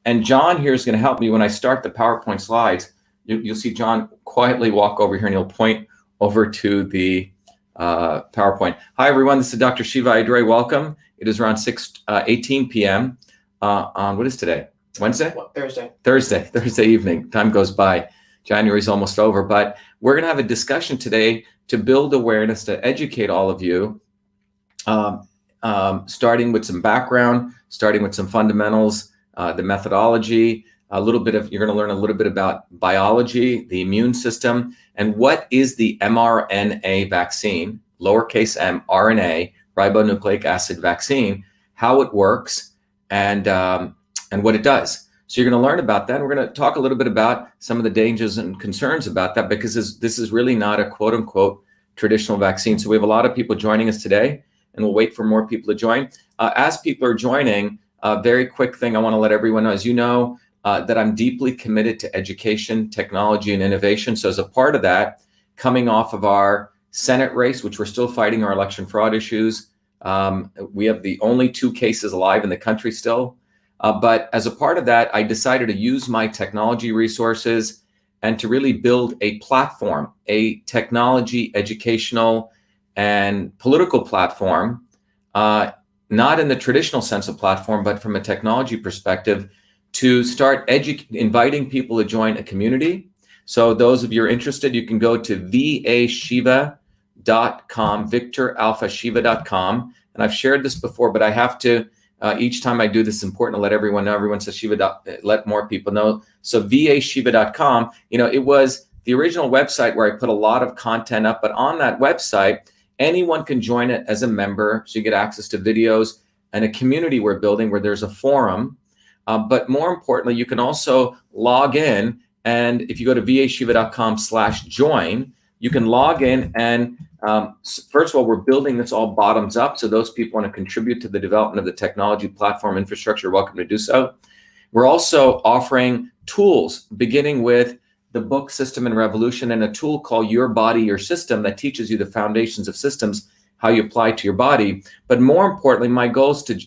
And John here is going to help me when I start the PowerPoint slides. You'll see John quietly walk over here and he'll point over to the PowerPoint. Hi, everyone. This is Dr.SHIVA. Ayyadurai. Welcome. It is around 6:18 p.m. On what is today? Wednesday? Thursday evening. Time goes by. January's almost over, but we're going to have a discussion today to build awareness, to educate all of you, starting with some background, starting with some fundamentals, the methodology, you're going to learn a little bit about biology, the immune system, and what is the mRNA vaccine, lowercase m, RNA, ribonucleic acid vaccine, how it works, and what it does. So you're going to learn about that. And we're going to talk a little bit about some of the dangers and concerns about that, because this is really not a quote unquote traditional vaccine. So we have a lot of people joining us today, and we'll wait for more people to join. As people are joining, a very quick thing I want to let everyone know, as you know, that I'm deeply committed to education, technology, and innovation. So as a part of that, coming off of our Senate race, which we're still fighting our election fraud issues, we have the only 2 cases alive in the country still. But as a part of that, I decided to use my technology resources and to really build a platform, a technology, educational, and political platform, not in the traditional sense of platform, but from a technology perspective, to start inviting people to join a community. So those of you who are interested, you can go to vashiva.com, victoralphashiva.com. And I've shared this before, but I have to, each time I do this, it's important to let everyone know. Everyone says Shiva, let more people know. So vashiva.com, it was the original website where I put a lot of content up, but on that website, anyone can join it as a member. So you get access to videos and a community we're building where there's a forum. But more importantly, you can also log in, and if you go to vashiva.com/join, you can log in, and first of all, we're building this all bottoms up. So those people want to contribute to the development of the technology platform infrastructure, you're welcome to do so. We're also offering tools, beginning with the book System and Revolution, and a tool called Your Body, Your System that teaches you the foundations of systems, how you apply to your body. But more importantly, my goal is to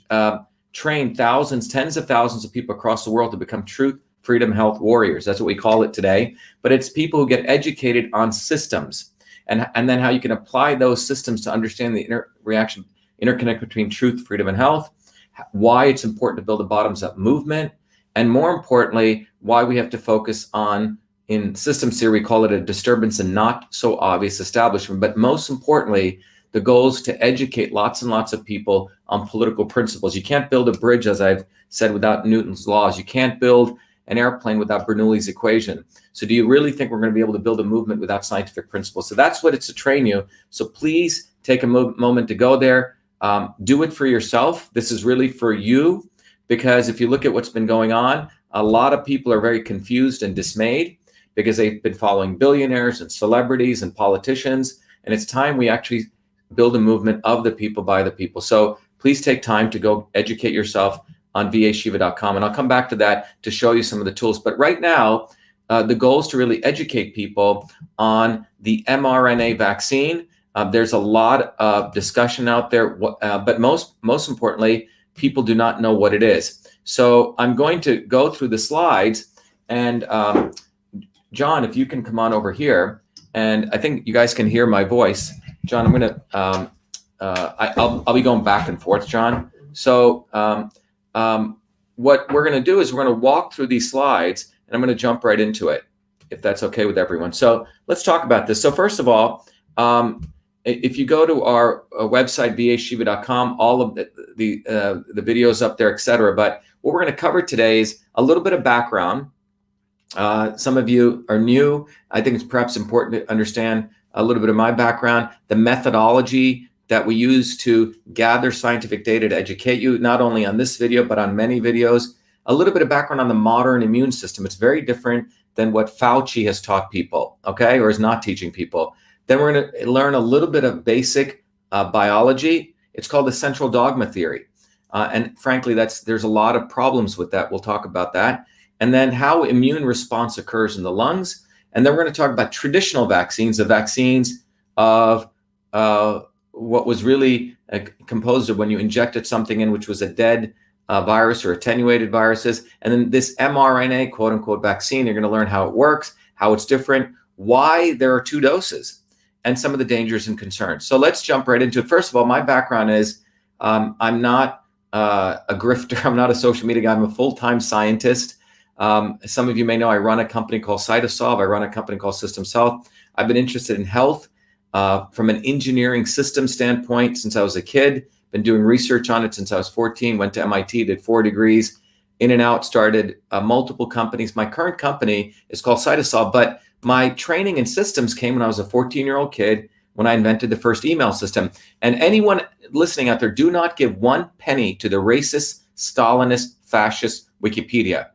train thousands, tens of thousands of people across the world to become truth, freedom, health warriors. That's what we call it today. But it's people who get educated on systems, and then how you can apply those systems to understand the interconnect between truth, freedom, and health, why it's important to build a bottoms-up movement, and more importantly, why we have to focus on, in systems theory, we call it a disturbance and not so obvious establishment. But most importantly, the goal is to educate lots and lots of people on political principles. You can't build a bridge, as I've said, without Newton's laws. You can't build an airplane without Bernoulli's equation. So do you really think we're going to be able to build a movement without scientific principles? So that's what it's to train you. So please take a moment to go there. Do it for yourself. This is really for you, because if you look at what's been going on, a lot of people are very confused and dismayed because they've been following billionaires and celebrities and politicians. And it's time we actually build a movement of the people, by the people. So please take time to go educate yourself on vashiva.com. And I'll come back to that to show you some of the tools. But right now, the goal is to really educate people on the mRNA vaccine. There's a lot of discussion out there, but most importantly, people do not know what it is. So I'm going to go through the slides, and John, if you can come on over here, and I think you guys can hear my voice. John, I'm going to, I'll be going back and forth, John. So what we're going to do is we're going to walk through these slides, and I'm going to jump right into it, if that's okay with everyone. So let's talk about this. So first of all, if you go to our website, vashiva.com, all of the videos up there, etc. But what we're going to cover today is a little bit of background. Some of you are new. I think it's perhaps important to understand a little bit of my background, the methodology that we use to gather scientific data to educate you, not only on this video, but on many videos, a little bit of background on the modern immune system. It's very different than what Fauci has taught people, okay, or is not teaching people. Then we're going to learn a little bit of basic biology. It's called the central dogma theory. And frankly, there's a lot of problems with that. We'll talk about that. And then how immune response occurs in the lungs. And then we're going to talk about traditional vaccines, the vaccines of what was really composed of when you injected something in, which was a dead virus or attenuated viruses. And then this mRNA, quote unquote, vaccine, you're going to learn how it works, how it's different, why there are 2 doses, and some of the dangers and concerns. So let's jump right into it. First of all, my background is I'm not a grifter. I'm not a social media guy. I'm a full-time scientist. Some of you may know I run a company called CytoSolve. I run a company called CytoSolve. I've been interested in health from an engineering system standpoint since I was a kid. Been doing research on it since I was 14. Went to MIT, did 4 degrees, in and out, started multiple companies. My current company is called CytoSolve, but my training in systems came when I was a 14-year-old kid when I invented the first email system. And anyone listening out there, do not give 1 penny to the racist, Stalinist, fascist Wikipedia.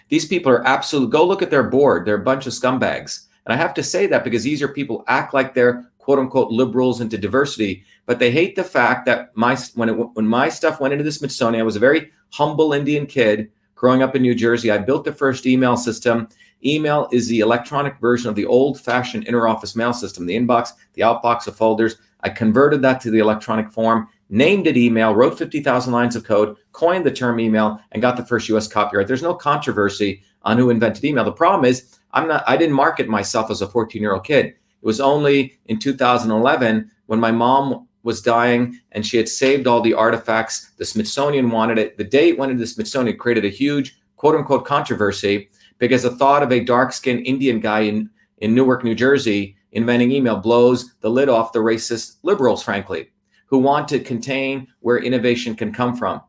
These people are absolute. Go look at their board. They're a bunch of scumbags. And I have to say that because these are people act like they're quote unquote liberals into diversity, but they hate the fact that when my stuff went into the Smithsonian, I was a very humble Indian kid growing up in New Jersey. I built the first email system. Email is the electronic version of the old-fashioned interoffice mail system, the inbox, the outbox of folders. I converted that to the electronic form, named it email, wrote 50,000 lines of code, coined the term email, and got the first US copyright. There's no controversy on who invented email. The problem is I didn't market myself as a 14-year-old kid. It was only in 2011 when my mom was dying and she had saved all the artifacts. The Smithsonian wanted it. The day it went into the Smithsonian created a huge quote unquote controversy because the thought of a dark-skinned Indian guy in Newark, New Jersey inventing email blows the lid off the racist liberals, frankly, who want to contain where innovation can come from,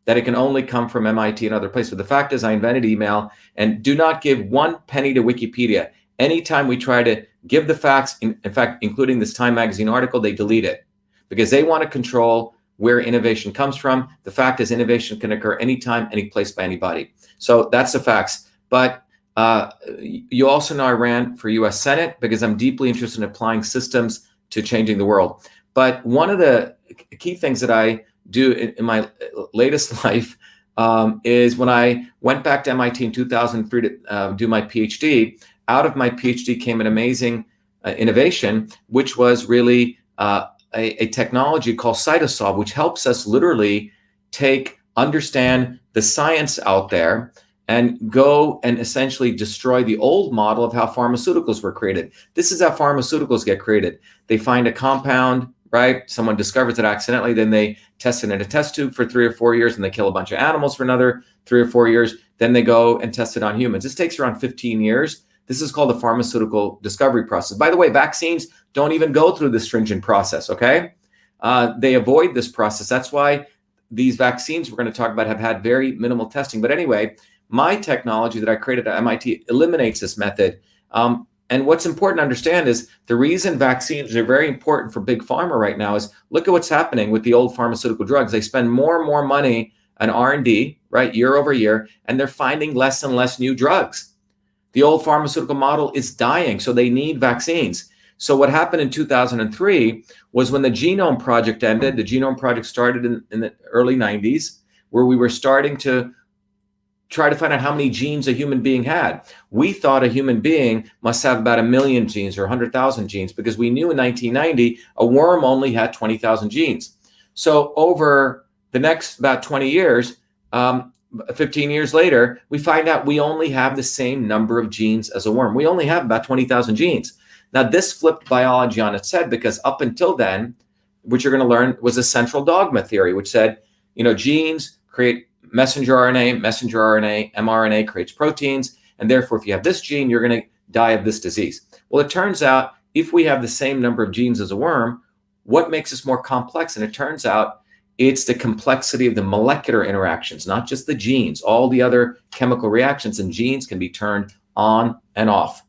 that it can only come from MIT and other places. But the fact is I invented email, and do not give 1 penny to Wikipedia. Anytime we try to give the facts, in fact, including this Time Magazine article, they delete it because they want to control where innovation comes from. The fact is innovation can occur anytime, any place by anybody. So that's the facts. But you also know I ran for US Senate because I'm deeply interested in applying systems to changing the world. But one of the key things that I do in my latest life is when I went back to MIT in 2003 to do my PhD. Out of my PhD came an amazing innovation, which was really a technology called CytoSolve, which helps us literally understand the science out there and go and essentially destroy the old model of how pharmaceuticals were created. This is how pharmaceuticals get created. They find a compound, right? Someone discovers it accidentally, then they test it in a test tube for 3 or 4 years, and they kill a bunch of animals for another 3 or 4 years. Then they go and test it on humans. This takes around 15 years. This is called the pharmaceutical discovery process. By the way, vaccines don't even go through this stringent process, okay? They avoid this process. That's why these vaccines we're going to talk about have had very minimal testing. But anyway, my technology that I created at MIT eliminates this method. And what's important to understand is the reason vaccines are very important for big pharma right now is look at what's happening with the old pharmaceutical drugs. They spend more and more money on R&D, right, year over year, and they're finding less and less new drugs. The old pharmaceutical model is dying, so they need vaccines. So what happened in 2003 was when the Genome Project ended. The Genome Project started in the early 90s, where we were starting to try to find out how many genes a human being had. We thought a human being must have about 1 million genes or 100,000 genes because we knew in 1990 a worm only had 20,000 genes. So over the next about 20 years, 15 years later, we find out we only have the same number of genes as a worm. We only have about 20,000 genes. Now, this flipped biology on its head because up until then, what you're going to learn was a central dogma theory, which said, genes create messenger RNA, mRNA creates proteins, and therefore, if you have this gene, you're going to die of this disease. Well, it turns out if we have the same number of genes as a worm, what makes us more complex? And it turns out it's the complexity of the molecular interactions, not just the genes, all the other chemical reactions, and genes can be turned on and off.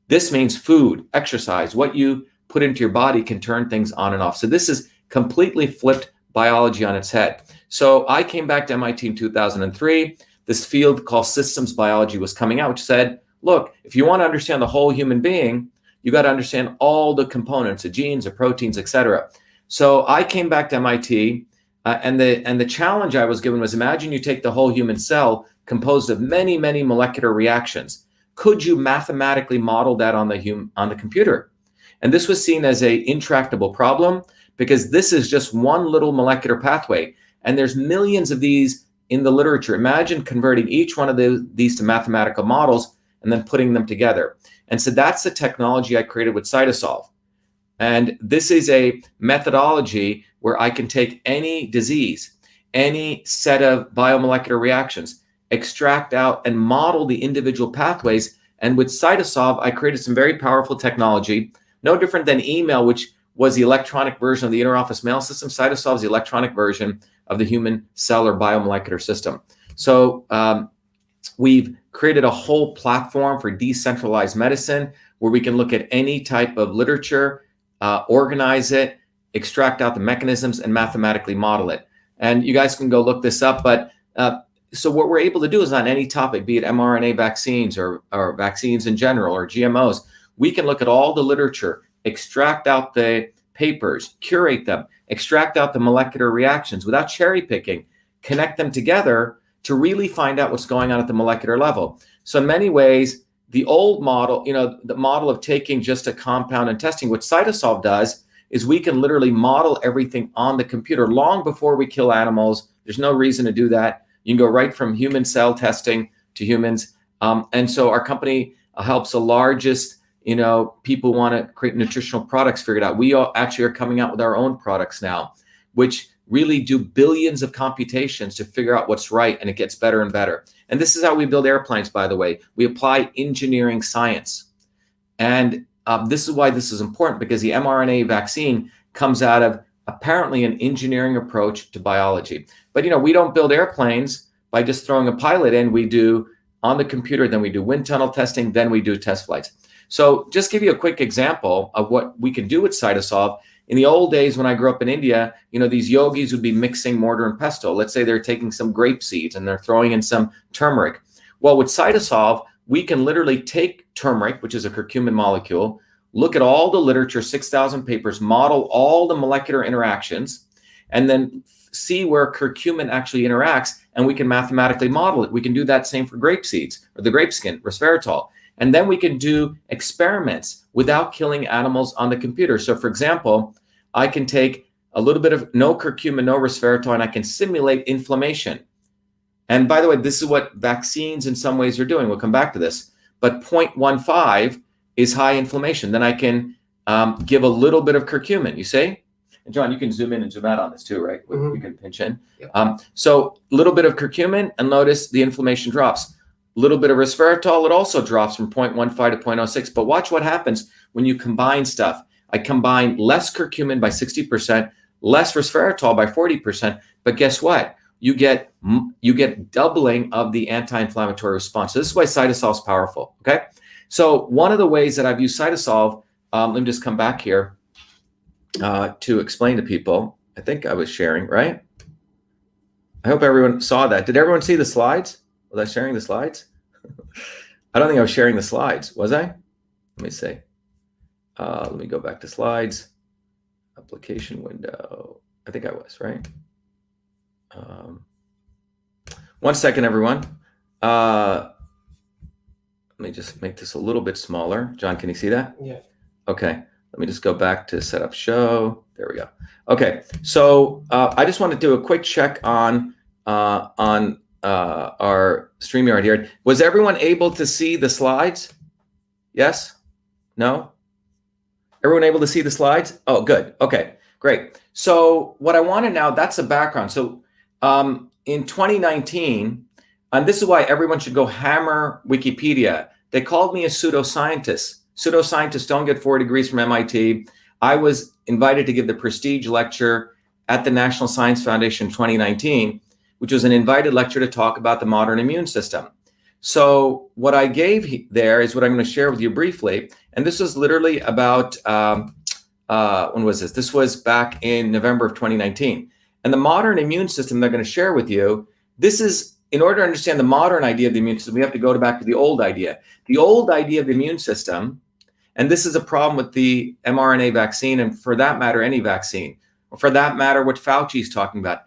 This means food, exercise, what you put into your body can turn things on and off. So this is completely flipped biology on its head. So I came back to MIT in 2003. This field called systems biology was coming out, which said, look, if you want to understand the whole human being, you got to understand all the components, the genes, the proteins, etc. So I came back to MIT, and the challenge I was given was, imagine you take the whole human cell composed of many, many molecular reactions. Could you mathematically model that on the computer? And this was seen as an intractable problem because this is just one little molecular pathway, and there's millions of these in the literature. Imagine converting each one of these to mathematical models and then putting them together. And so that's the technology I created with CytoSolve. And this is a methodology where I can take any disease, any set of biomolecular reactions, extract out and model the individual pathways. And with CytoSolve, I created some very powerful technology, no different than email, which was the electronic version of the interoffice mail system. CytoSolve is the electronic version of the human cell or biomolecular system. So we've created a whole platform for decentralized medicine where we can look at any type of literature, organize it, extract out the mechanisms, and mathematically model it. And you guys can go look this up. But so what we're able to do is on any topic, be it mRNA vaccines or vaccines in general or GMOs, we can look at all the literature, extract out the papers, curate them, extract out the molecular reactions without cherry picking, connect them together to really find out what's going on at the molecular level. So in many ways, the old model, the model of taking just a compound and testing, what CytoSolve does is we can literally model everything on the computer long before we kill animals. There's no reason to do that. You can go right from human cell testing to humans. And so our company helps the largest, people want to create nutritional products figured out. We actually are coming out with our own products now, which really do billions of computations to figure out what's right, and it gets better and better. And this is how we build airplanes, by the way. We apply engineering science. And this is why this is important, because the mRNA vaccine comes out of apparently an engineering approach to biology. But, we don't build airplanes by just throwing a pilot in. We do on the computer, then we do wind tunnel testing, then we do test flights. So just give you a quick example of what we can do with CytoSolve. In the old days, when I grew up in India, these yogis would be mixing mortar and pestle. Let's say they're taking some grape seeds and they're throwing in some turmeric. Well, with CytoSolve, we can literally take turmeric, which is a curcumin molecule, look at all the literature, 6,000 papers, model all the molecular interactions, and then see where curcumin actually interacts, and we can mathematically model it. We can do that same for grape seeds or the grape skin, resveratrol. And then we can do experiments without killing animals on the computer. So for example, I can take a little bit of no curcumin, no resveratrol, and I can simulate inflammation. And by the way, this is what vaccines in some ways are doing. We'll come back to this. But 0.15 is high inflammation. Then I can give a little bit of curcumin, you see? And John, you can zoom in and zoom out on this too, right? Mm-hmm. You can pinch in. Yep. So a little bit of curcumin, and notice the inflammation drops. Little bit of resveratrol, it also drops from 0.15 to 0.06. But watch what happens when you combine stuff. I combine less curcumin by 60%, less resveratrol by 40%. But guess what? You get doubling of the anti-inflammatory response. So this is why CytoSolve is powerful. Okay. So one of the ways that I've used CytoSolve, let me just come back here to explain to people. I think I was sharing, right? I hope everyone saw that. Did everyone see the slides? Was I sharing the slides? I don't think I was sharing the slides. Was I? Let me see. Let me go back to slides. Application window. I think I was, right? 1 second, everyone. Let me just make this a little bit smaller. John, can you see that? Yeah. Okay. Let me just go back to setup show. There we go. Okay. So I just want to do a quick check on our StreamYard here. Was everyone able to see the slides? Yes? No? Everyone able to see the slides? Oh, good. Okay, great. So what I want to now, that's the background. So in 2019, and this is why everyone should go hammer Wikipedia. They called me a pseudoscientist. Pseudoscientists don't get 4 degrees from MIT. I was invited to give the prestige lecture at the National Science Foundation in 2019, which was an invited lecture to talk about the modern immune system. So what I gave there is what I'm going to share with you briefly. And this was literally about, when was this? This was back in November of 2019. And the modern immune system they're going to share with you, this is, in order to understand the modern idea of the immune system, we have to go back to the old idea. The old idea of the immune system, and this is a problem with the mRNA vaccine, and for that matter, any vaccine, or for that matter, what Fauci is talking about.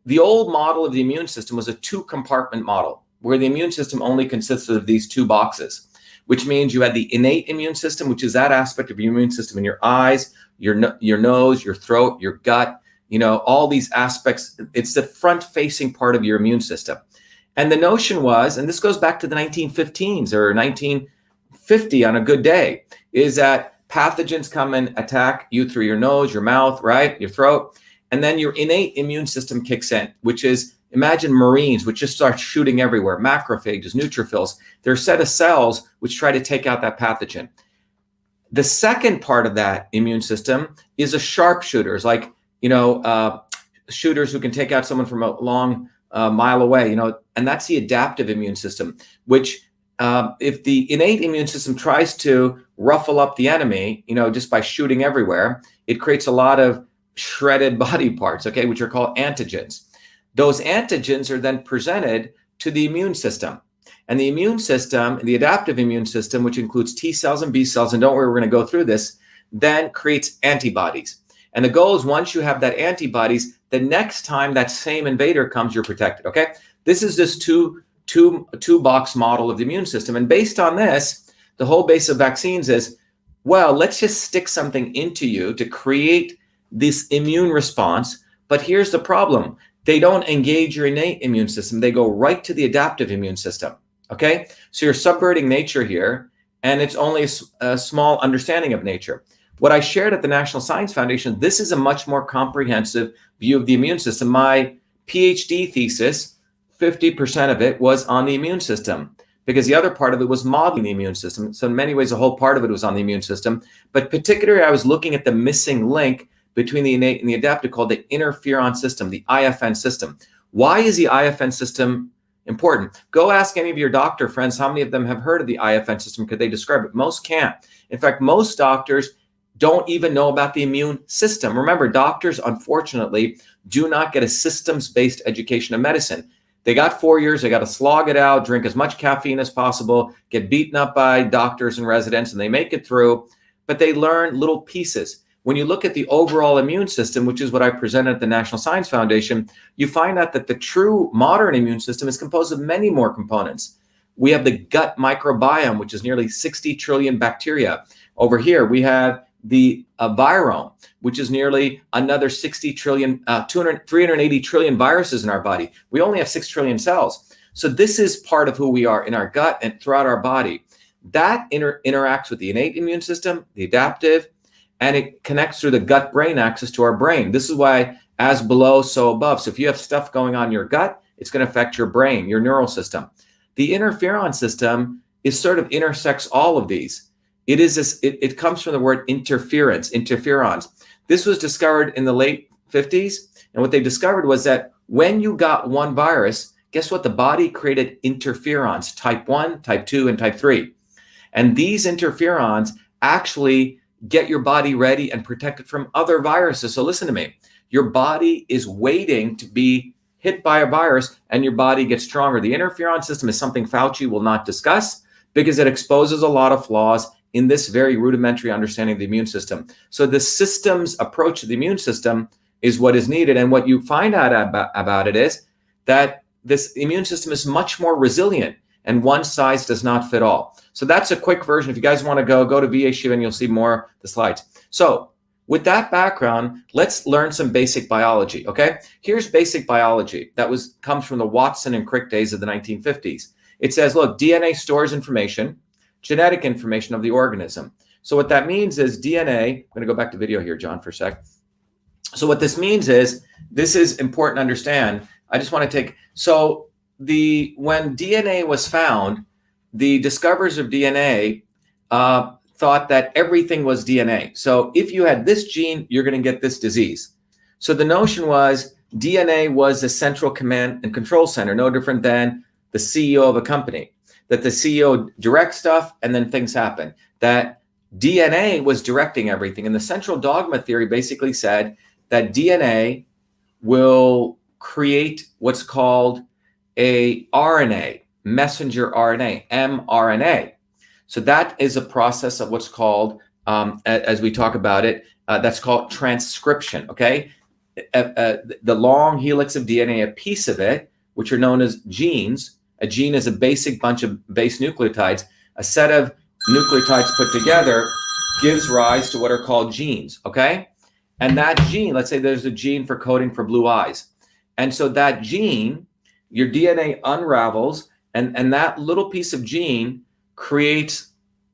The old model of the immune system was a 2-compartment model, where the immune system only consisted of these 2 boxes, which means you had the innate immune system, which is that aspect of your immune system in your eyes, your nose, your throat, your gut, all these aspects. It's the front-facing part of your immune system. And the notion was, and this goes back to the 1915s or 1950 on a good day, is that pathogens come and attack you through your nose, your mouth, right, your throat, and then your innate immune system kicks in, which is, imagine Marines, which just start shooting everywhere, macrophages, neutrophils. They're a set of cells which try to take out that pathogen. The second part of that immune system is a sharpshooters, like, shooters who can take out someone from a long mile away, and that's the adaptive immune system, which if the innate immune system tries to ruffle up the enemy, just by shooting everywhere, it creates a lot of shredded body parts, okay, which are called antigens. Those antigens are then presented to the immune system. And the immune system, the adaptive immune system, which includes T cells and B cells, and don't worry, we're going to go through this, then creates antibodies. And the goal is once you have that antibodies, the next time that same invader comes, you're protected, okay? This is this two-box model of the immune system. And based on this, the whole base of vaccines is, well, let's just stick something into you to create this immune response. But here's the problem. They don't engage your innate immune system. They go right to the adaptive immune system, okay? So you're subverting nature here, and it's only a small understanding of nature. What I shared at the National Science Foundation, this is a much more comprehensive view of the immune system. My PhD thesis, 50% of it was on the immune system, because the other part of it was modeling the immune system. So in many ways, a whole part of it was on the immune system. But particularly, I was looking at the missing link between the innate and the adaptive called the interferon system, the IFN system. Why is the IFN system important? Go ask any of your doctor friends how many of them have heard of the IFN system. Could they describe it? Most can't. In fact, most doctors don't even know about the immune system. Remember, doctors, unfortunately, do not get a systems-based education of medicine. They got 4 years, they got to slog it out, drink as much caffeine as possible, get beaten up by doctors and residents, and they make it through, but they learn little pieces. When you look at the overall immune system, which is what I presented at the National Science Foundation, you find out that the true modern immune system is composed of many more components. We have the gut microbiome, which is nearly 60 trillion bacteria. Over here, we have the virome, which is nearly another 60 trillion, 380 trillion viruses in our body. We only have 6 trillion cells. So this is part of who we are in our gut and throughout our body. That interacts with the innate immune system, the adaptive, and it connects through the gut-brain axis to our brain. This is why as below, so above. So if you have stuff going on in your gut, it's going to affect your brain, your neural system. The interferon system is sort of intersects all of these. It is this, it comes from the word interference, interferons. This was discovered in the late 50s. And what they discovered was that when you got one virus, guess what? The body created interferons, type 1, type 2, and type 3. And these interferons actually get your body ready and protect it from other viruses. So listen to me. Your body is waiting to be hit by a virus and your body gets stronger. The interferon system is something Fauci will not discuss because it exposes a lot of flaws in this very rudimentary understanding of the immune system. So the system's approach to the immune system is what is needed. And what you find out about it is that this immune system is much more resilient and one size does not fit all. So that's a quick version. If you guys want to go to VA Shiva and you'll see more of the slides. So with that background, let's learn some basic biology, okay? Here's basic biology that comes from the Watson and Crick days of the 1950s. It says, look, DNA stores information, genetic information of the organism. So what that means is DNA, I'm going to go back to video here, John, for a sec. So what this means is, this is important to understand. I just want to take, so when DNA was found, the discoverers of DNA thought that everything was DNA. So if you had this gene, you're going to get this disease. So the notion was DNA was the central command and control center, no different than the CEO of a company, that the CEO directs stuff and then things happen. That DNA was directing everything. And the central dogma theory basically said that DNA will create what's called a RNA, messenger RNA, mRNA. So that is a process of what's called, as we talk about it, that's called transcription, okay? The long helix of DNA, a piece of it, which are known as genes. A gene is a basic bunch of base nucleotides. A set of nucleotides put together gives rise to what are called genes, okay? And that gene, let's say there's a gene for coding for blue eyes. And so that gene, your DNA unravels, and that little piece of gene creates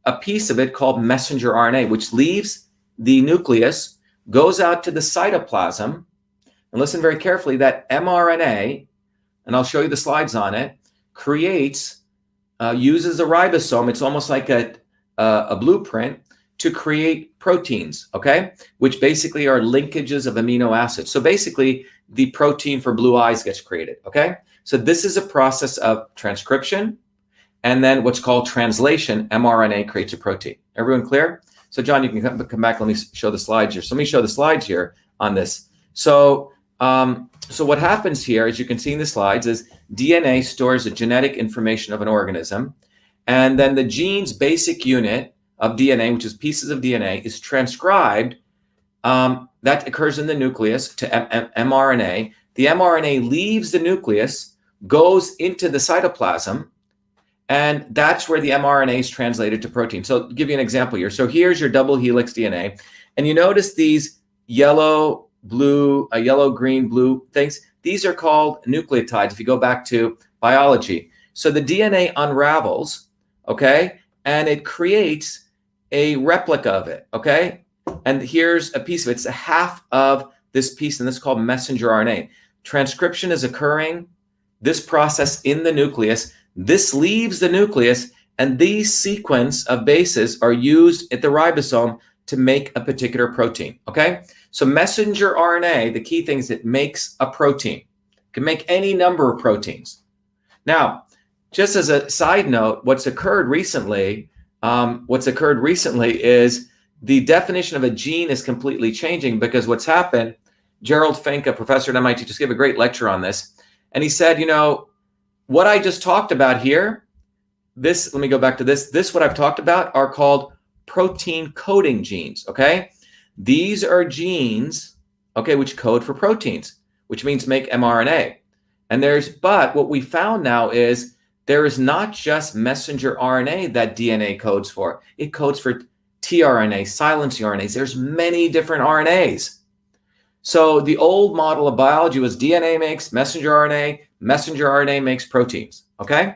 a piece of it called messenger RNA, which leaves the nucleus, goes out to the cytoplasm. And listen very carefully, that mRNA, and I'll show you the slides on it, creates, uses a ribosome. It's almost like a blueprint to create proteins, okay? Which basically are linkages of amino acids. So basically, the protein for blue eyes gets created, okay? So this is a process of transcription, and then what's called translation. mRNA creates a protein. Everyone clear? So John, you can come back. Let me show the slides here. So let me show the slides here on this. So what happens here, as you can see in the slides, is DNA stores the genetic information of an organism, and then the gene's basic unit of DNA, which is pieces of DNA, is transcribed. That occurs in the nucleus to mRNA. The mRNA leaves the nucleus, goes into the cytoplasm, and that's where the mRNA is translated to protein. So I'll give you an example here. So here's your double helix DNA, and you notice these yellow, green, blue things. These are called nucleotides if you go back to biology. So the DNA unravels, okay, and it creates a replica of it, okay? And here's a piece of it. It's a half of this piece, and this is called messenger RNA. Transcription is occurring, this process in the nucleus. This leaves the nucleus, and these sequence of bases are used at the ribosome to make a particular protein, okay? So messenger RNA, the key thing is it makes a protein. It can make any number of proteins. Now, just as a side note, what's occurred recently is the definition of a gene is completely changing, because what's happened, Gerald Fink, a professor at MIT, just gave a great lecture on this. And he said, you know, what I just talked about here, let me go back to this, what I've talked about are called protein coding genes, okay? These are genes, okay, which code for proteins, which means make mRNA. But what we found now is there is not just messenger RNA that DNA codes for. It codes for tRNA, silencing RNAs. There's many different RNAs. So the old model of biology was DNA makes messenger RNA makes proteins, okay?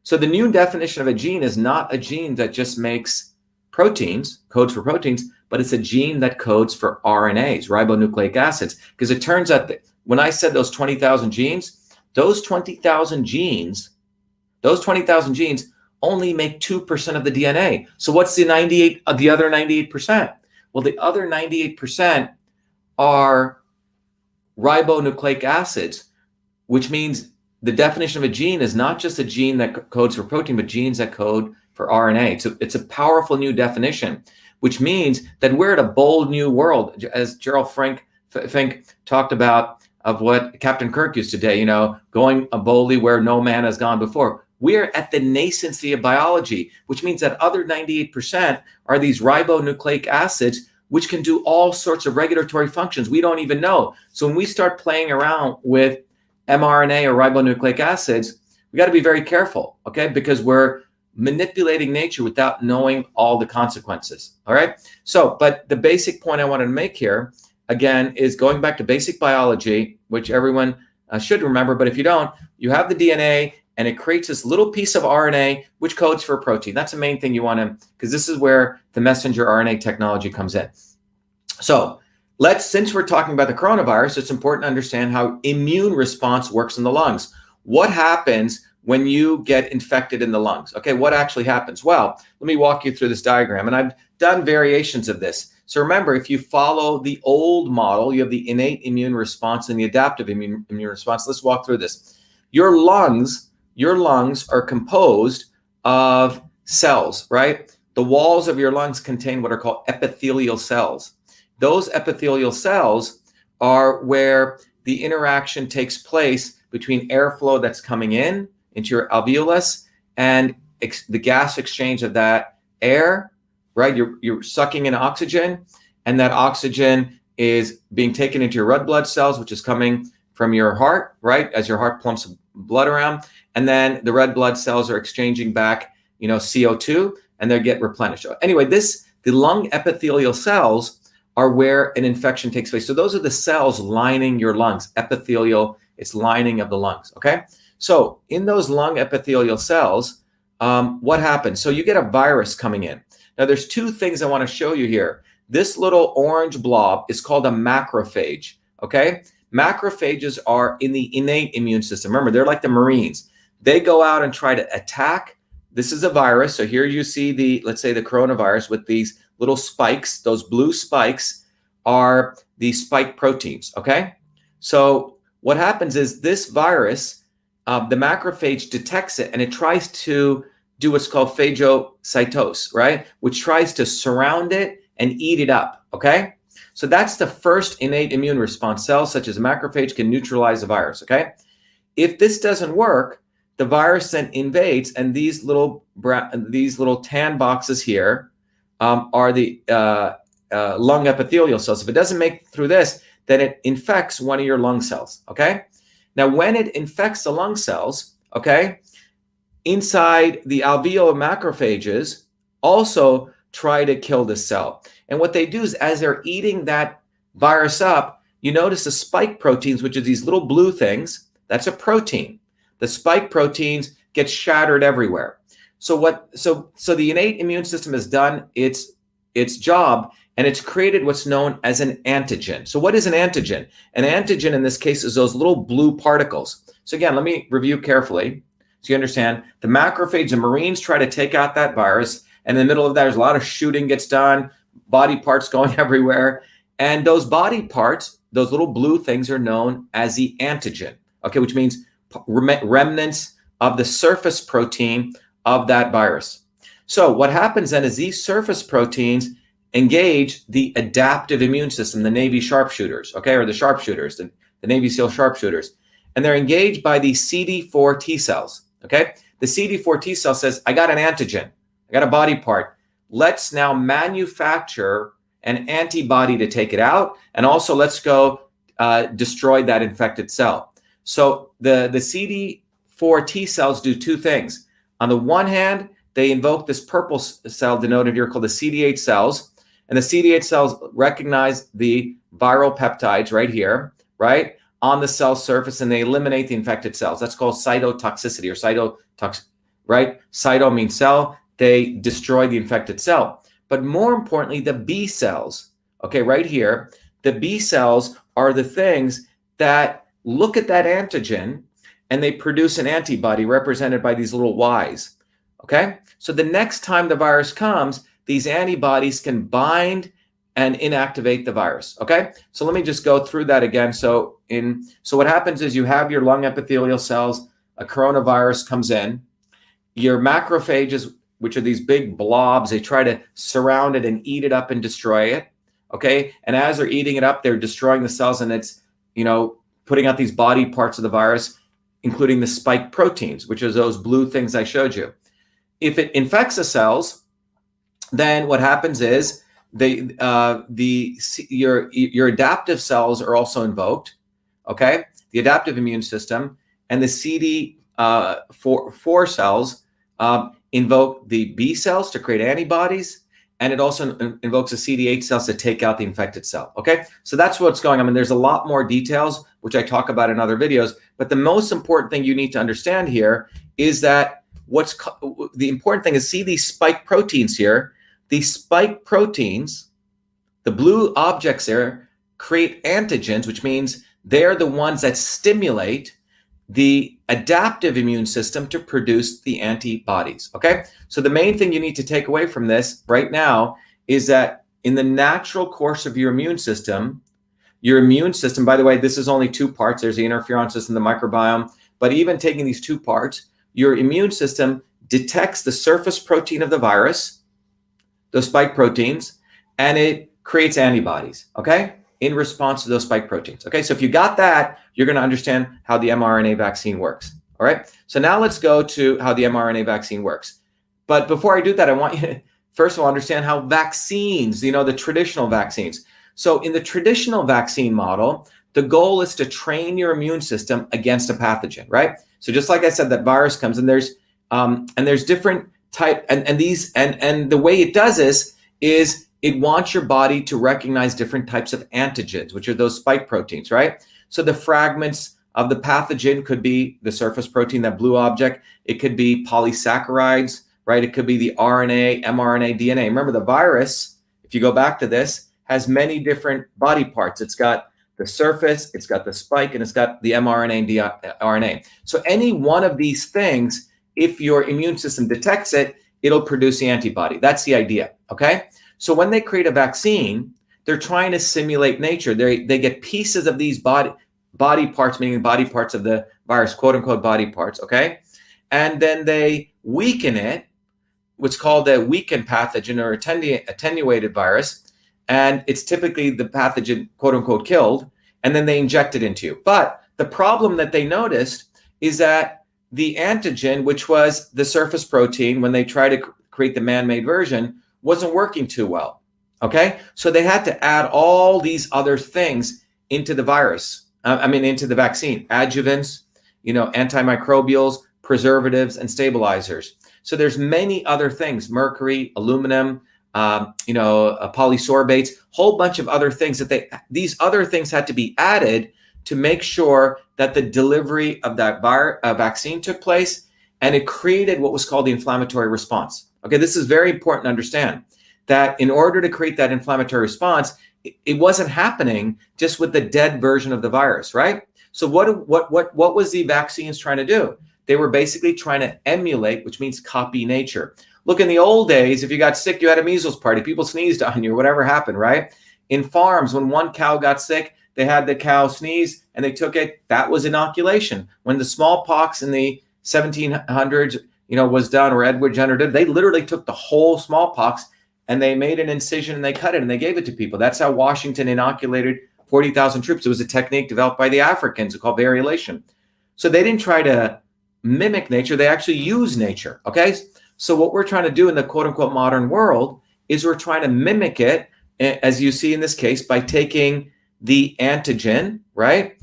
So the new definition of a gene is not a gene that just makes proteins, codes for proteins, but it's a gene that codes for RNAs, ribonucleic acids. Because it turns out that when I said those 20,000 genes, those 20,000 genes only make 2% of the DNA. So what's the other 98%? Well, the other 98% are ribonucleic acids, which means the definition of a gene is not just a gene that codes for protein, but genes that code for RNA. So it's a powerful new definition, which means that we're at a bold new world, as Gerald Fink talked about, of what Captain Kirk used to say, you know, going boldly where no man has gone before. We're at the nascency of biology, which means that other 98% are these ribonucleic acids, which can do all sorts of regulatory functions we don't even know. So when we start playing around with mRNA or ribonucleic acids, we got to be very careful, okay? Because we're manipulating nature without knowing all the consequences, all right? So, but the basic point I wanted to make here, again, is going back to basic biology, which everyone should remember, but if you don't, you have the DNA, and it creates this little piece of RNA which codes for a protein. That's the main thing you want to, because this is where the messenger RNA technology comes in. So since we're talking about the coronavirus, it's important to understand how immune response works in the lungs. What happens when you get infected in the lungs? Okay, what actually happens? Well, let me walk you through this diagram, and I've done variations of this. So remember, if you follow the old model, you have the innate immune response and the adaptive immune response. Let's walk through this. Your lungs are composed of cells, right? The walls of your lungs contain what are called epithelial cells. Those epithelial cells are where the interaction takes place between airflow that's coming in into your alveolus and the gas exchange of that air, right? You're sucking in oxygen, and that oxygen is being taken into your red blood cells, which is coming from your heart, right? As your heart pumps blood around. And then the red blood cells are exchanging back, CO2, and they get replenished. Anyway, the lung epithelial cells are where an infection takes place. So those are the cells lining your lungs, epithelial, it's lining of the lungs, okay? So in those lung epithelial cells, what happens? So you get a virus coming in. Now there's two things I want to show you here. This little orange blob is called a macrophage, okay? Macrophages are in the innate immune system. Remember, they're like the Marines. They go out and try to attack. This is a virus. So here you see the, let's say the coronavirus with these little spikes. Those blue spikes are the spike proteins, okay? So what happens is this virus, the macrophage detects it and it tries to do what's called phagocytose, right? Which tries to surround it and eat it up, okay? So that's the first innate immune response. Cells such as macrophage can neutralize the virus, okay? If this doesn't work, the virus then invades, and these little tan boxes here are the lung epithelial cells. If it doesn't make through this, then it infects one of your lung cells, okay? Now, when it infects the lung cells, okay, inside the alveolar macrophages also try to kill the cell. And what they do is as they're eating that virus up, you notice the spike proteins, which are these little blue things, that's a protein. The spike proteins get shattered everywhere. So the innate immune system has done its job, and it's created what's known as an antigen. So what is an antigen? An antigen in this case is those little blue particles. So again, let me review carefully so you understand. The macrophage and Marines try to take out that virus, and in the middle of that, there's a lot of shooting gets done, body parts going everywhere. And those body parts, those little blue things are known as the antigen, okay, which means remnants of the surface protein of that virus. So what happens then is these surface proteins engage the adaptive immune system, the Navy sharpshooters, okay, or the sharpshooters, the Navy SEAL sharpshooters. And they're engaged by the CD4 T cells, okay? The CD4 T cell says, I got an antigen, I got a body part. Let's now manufacture an antibody to take it out, and also let's go destroy that infected cell. So the CD4 T cells do two things. On the one hand, they invoke this purple cell denoted here called the CD8 cells, and the CD8 cells recognize the viral peptides right here, right, on the cell surface, and they eliminate the infected cells. That's called cytotoxicity or cytotox, right? Cyto means cell. They destroy the infected cell. But more importantly, the B cells, okay, right here, the B cells are the things that look at that antigen and they produce an antibody represented by these little Ys, okay? So the next time the virus comes, these antibodies can bind and inactivate the virus, okay? So let me just go through that again. So what happens is you have your lung epithelial cells, a coronavirus comes in, your macrophages, which are these big blobs, they try to surround it and eat it up and destroy it, okay? And as they're eating it up, they're destroying the cells, and it's, putting out these body parts of the virus, including the spike proteins, which are those blue things I showed you. If it infects the cells, then what happens is your adaptive cells are also invoked, okay? The adaptive immune system, and the CD4 cells invoke the B cells to create antibodies, and it also invokes the CD8 cells to take out the infected cell, okay? So that's what's going on. I mean, there's a lot more details, which I talk about in other videos, but the most important thing you need to understand here is that the important thing is, see these spike proteins here. These spike proteins, the blue objects there, create antigens, which means they're the ones that stimulate the adaptive immune system to produce the antibodies, okay? So the main thing you need to take away from this right now is that in the natural course of your immune system, by the way, this is only two parts. There's the interferon system, the microbiome, but even taking these two parts, your immune system detects the surface protein of the virus, those spike proteins, and it creates antibodies, okay, in response to those spike proteins. Okay, so if you got that, you're going to understand how the mRNA vaccine works. All right, so now let's go to how the mRNA vaccine works. But before I do that, I want you to, first of all, understand how vaccines, the traditional vaccines. So in the traditional vaccine model, the goal is to train your immune system against a pathogen, right? So just like I said, that virus comes, and there's different type, and the way it does this is it wants your body to recognize different types of antigens, which are those spike proteins, right? So the fragments of the pathogen could be the surface protein, that blue object. It could be polysaccharides, right? It could be the RNA, mRNA, DNA. Remember, the virus, if you go back to this, has many different body parts. It's got the surface, it's got the spike, and it's got the mRNA and RNA. So any one of these things, if your immune system detects it, it'll produce the antibody. That's the idea, okay? So when they create a vaccine, they're trying to simulate nature. They get pieces of these body parts, meaning the body parts of the virus, quote unquote body parts, okay? And then they weaken it, what's called a weakened pathogen or attenuated virus. And it's typically the pathogen, quote unquote, killed, and then they inject it into you. But the problem that they noticed is that the antigen, which was the surface protein, when they tried to create the man-made version, wasn't working too well, okay? So they had to add all these other things into the virus, into the vaccine, adjuvants, antimicrobials, preservatives, and stabilizers. So there's many other things, mercury, aluminum, polysorbates, whole bunch of other things that these other things had to be added to make sure that the delivery of that vaccine took place, and it created what was called the inflammatory response. Okay, this is very important to understand that in order to create that inflammatory response, it wasn't happening just with the dead version of the virus, right? So what was the vaccines trying to do? They were basically trying to emulate, which means copy nature. Look, in the old days, if you got sick, you had a measles party, people sneezed on you, whatever happened, right? In farms, when one cow got sick, they had the cow sneeze and they took it. That was inoculation. When the smallpox in the 1700s, was done, or Edward Jenner did, they literally took the whole smallpox and they made an incision and they cut it and they gave it to people. That's how Washington inoculated 40,000 troops. It was a technique developed by the Africans called variolation. So they didn't try to mimic nature. They actually use nature, okay? So what we're trying to do in the quote unquote modern world is we're trying to mimic it, as you see in this case, by taking the antigen, right,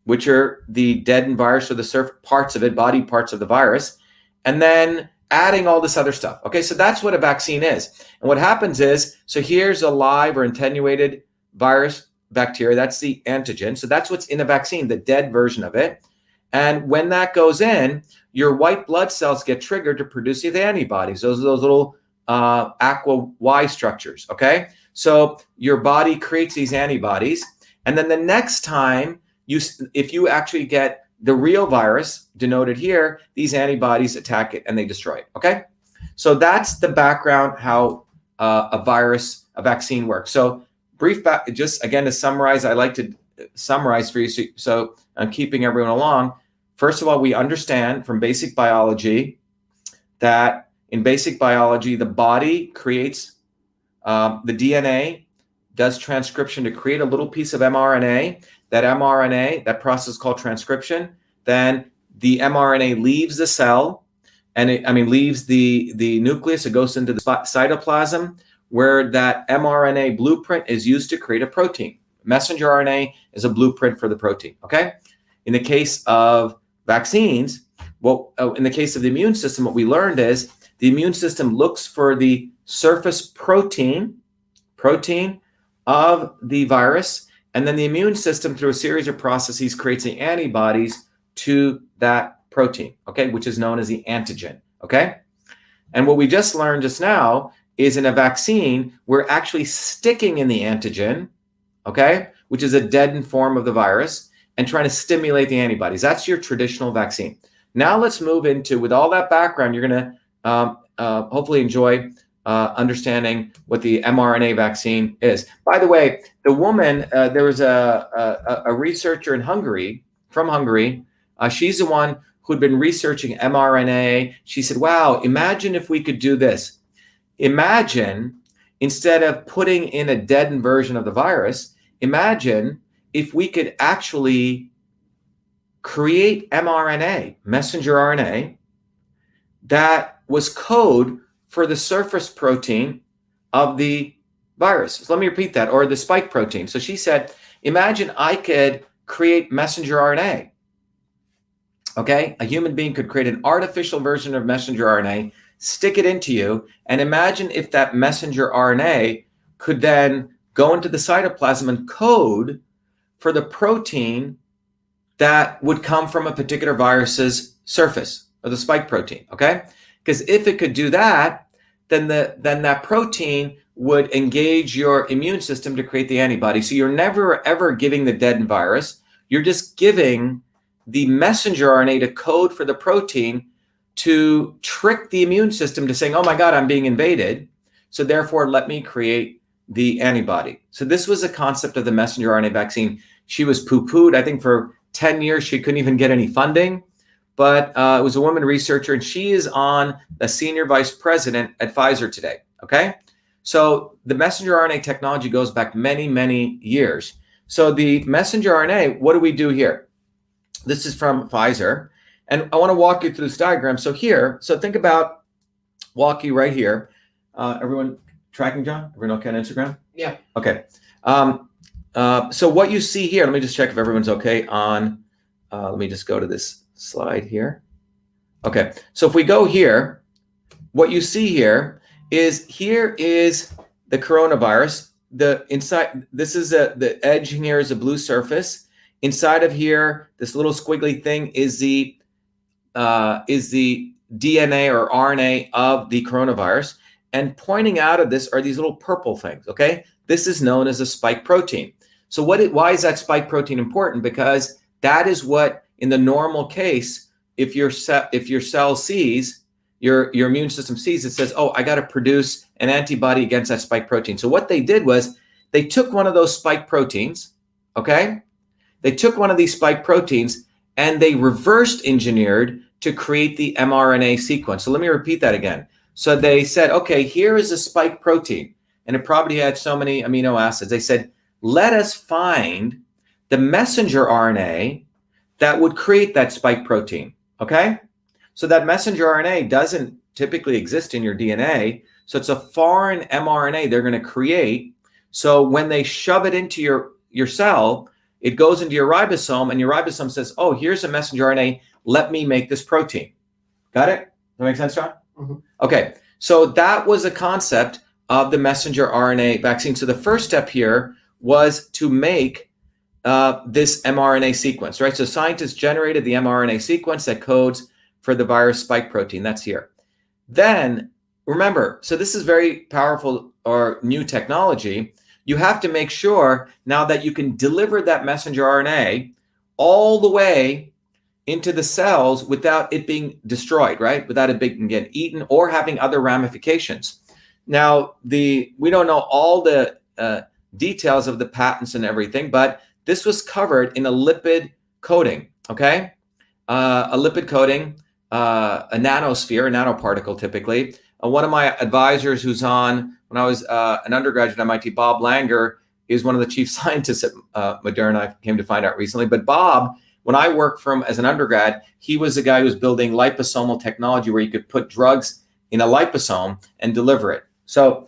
which are the deadened virus or the surface parts of it, body parts of the virus, and then adding all this other stuff. Okay, so that's what a vaccine is. And what happens is, so here's a live or attenuated virus, bacteria, that's the antigen. So that's what's in a vaccine, the dead version of it. And when that goes in, your white blood cells get triggered to produce the antibodies. Those are those little aqua Y structures, okay? So your body creates these antibodies. And then the next time, if you actually get the real virus, denoted here, these antibodies attack it and they destroy it, okay? So that's the background, how a vaccine works. So just again to summarize, I like to summarize for you so I'm keeping everyone along. First of all, we understand from basic biology that in basic biology, the body creates the DNA, does transcription to create a little piece of mRNA. That mRNA, that process is called transcription. Then the mRNA leaves the cell, and leaves the nucleus. It goes into the cytoplasm, where that mRNA blueprint is used to create a protein. Messenger RNA is a blueprint for the protein. Okay. In the case of vaccines, in the case of the immune system, what we learned is the immune system looks for the surface protein of the virus, and then the immune system, through a series of processes, creates the antibodies to that protein, okay, which is known as the antigen, okay? And what we just learned just now is in a vaccine, we're actually sticking in the antigen, okay, which is a deadened form of the virus, and trying to stimulate the antibodies. That's your traditional vaccine. Now let's move into, with all that background, you're going to hopefully enjoy understanding what the mRNA vaccine is. By the way, the woman, there was a researcher in Hungary, from Hungary. She's the one who'd been researching mRNA. She said, wow, imagine if we could do this. Imagine, instead of putting in a deadened version of the virus, imagine if we could actually create mRNA, messenger RNA, that was code for the surface protein of the virus. So let me repeat that, or the spike protein. So she said, imagine I could create messenger RNA. Okay, a human being could create an artificial version of messenger RNA, stick it into you, and imagine if that messenger RNA could then go into the cytoplasm and code for the protein that would come from a particular virus's surface, or the spike protein, okay? Because if it could do that, then that protein would engage your immune system to create the antibody. So you're never ever giving the dead virus. You're just giving the messenger RNA to code for the protein to trick the immune system to saying, oh my God, I'm being invaded. So therefore, let me create the antibody. So this was a concept of the messenger RNA vaccine. She was poo-pooed. I think for 10 years, she couldn't even get any funding. But it was a woman researcher, and she is on the senior vice president at Pfizer today, okay? So the messenger RNA technology goes back many, many years. So the messenger RNA, what do we do here? This is from Pfizer. And I want to walk you through this diagram. So here, so think about, walk you right here. Everyone tracking, John? Everyone okay on Instagram? Yeah. Okay. So what you see here, let me just check if everyone's okay on, let me just go to this slide here. Okay. So if we go here, what you see here is the coronavirus. The inside, this is the edge here is a blue surface. Inside of here, this little squiggly thing is the DNA or RNA of the coronavirus. And pointing out of this are these little purple things, okay? This is known as a spike protein. So why is that spike protein important? Because that is what, in the normal case, if your cell sees, your immune system sees, it says, oh, I got to produce an antibody against that spike protein. So what they did was they took one of those spike proteins, okay? They took one of these spike proteins and they reversed engineered to create the mRNA sequence. So let me repeat that again. So they said, okay, here is a spike protein, and it probably had so many amino acids. They said, let us find the messenger RNA that would create that spike protein, okay? So that messenger RNA doesn't typically exist in your DNA, so it's a foreign mRNA they're going to create. So when they shove it into your cell, it goes into your ribosome, and your ribosome says, oh, here's a messenger RNA, let me make this protein. Got it? Does that make sense, John? Mm-hmm. Okay, so that was a concept of the messenger RNA vaccine. So the first step here was to make this mRNA sequence, right? So scientists generated the mRNA sequence that codes for the virus spike protein. That's here. Then remember, so this is very powerful or new technology. You have to make sure now that you can deliver that messenger RNA all the way into the cells without it being destroyed, right? Without it being get eaten or having other ramifications. Now, we don't know all the details of the patents and everything, but this was covered in a lipid coating, okay? A lipid coating, a nanosphere, a nanoparticle typically. One of my advisors who's on, when I was an undergraduate at MIT, Bob Langer, is one of the chief scientists at Moderna. I came to find out recently. But Bob, when I worked for him as an undergrad, he was the guy who was building liposomal technology where you could put drugs in a liposome and deliver it. So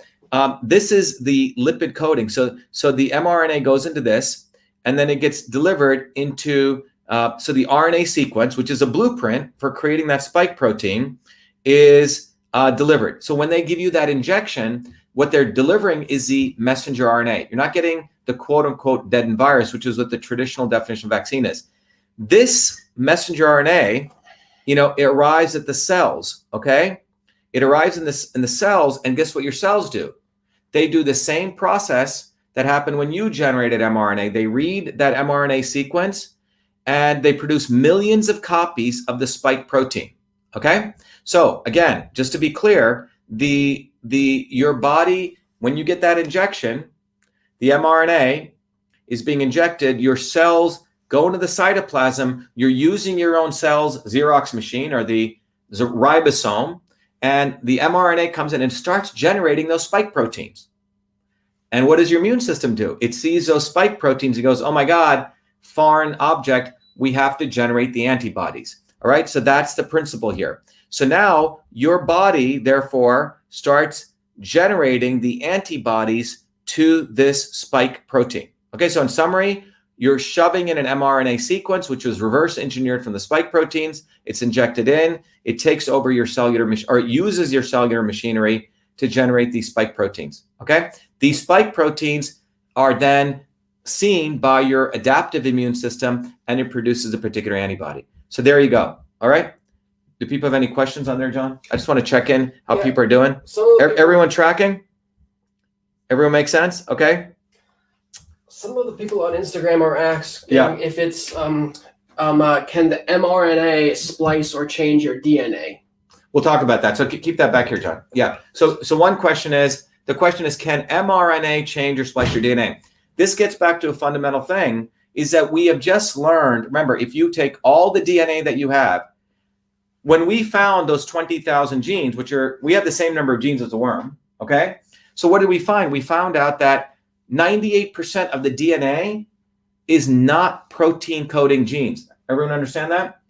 this is the lipid coating. So the mRNA goes into this, and then it gets delivered into, so the RNA sequence, which is a blueprint for creating that spike protein, is delivered. So when they give you that injection, what they're delivering is the messenger RNA. You're not getting the quote unquote deadened virus, which is what the traditional definition of vaccine is. This messenger RNA, it arrives at the cells, okay? It arrives in the cells, and guess what your cells do? They do the same process that happened when you generated mRNA. They read that mRNA sequence, and they produce millions of copies of the spike protein, okay? So again, just to be clear, your body, when you get that injection, the mRNA is being injected, your cells go into the cytoplasm, you're using your own cells, Xerox machine or the ribosome, and the mRNA comes in and starts generating those spike proteins. And what does your immune system do? It sees those spike proteins and goes, oh my God, foreign object, we have to generate the antibodies. All right, so that's the principle here. So now your body, therefore, starts generating the antibodies to this spike protein. Okay, so in summary, you're shoving in an mRNA sequence, which was reverse engineered from the spike proteins. It's injected in. It takes over your cellular, or it uses your cellular machinery to generate these spike proteins, okay? These spike proteins are then seen by your adaptive immune system, and it produces a particular antibody. So there you go, all right? Do people have any questions on there, John? I just want to check in how people are doing. Everyone tracking? Everyone make sense? Okay. Some of the people on Instagram are asking if it's can the mRNA splice or change your DNA? We'll talk about that. So keep that back here, John. Yeah. So one question is, can mRNA change or splice your DNA? This gets back to a fundamental thing, is that we have just learned, remember, if you take all the DNA that you have, when we found those 20,000 genes, we have the same number of genes as a worm, okay? So what did we find? We found out that 98% of the DNA is not protein coding genes. Everyone understand that?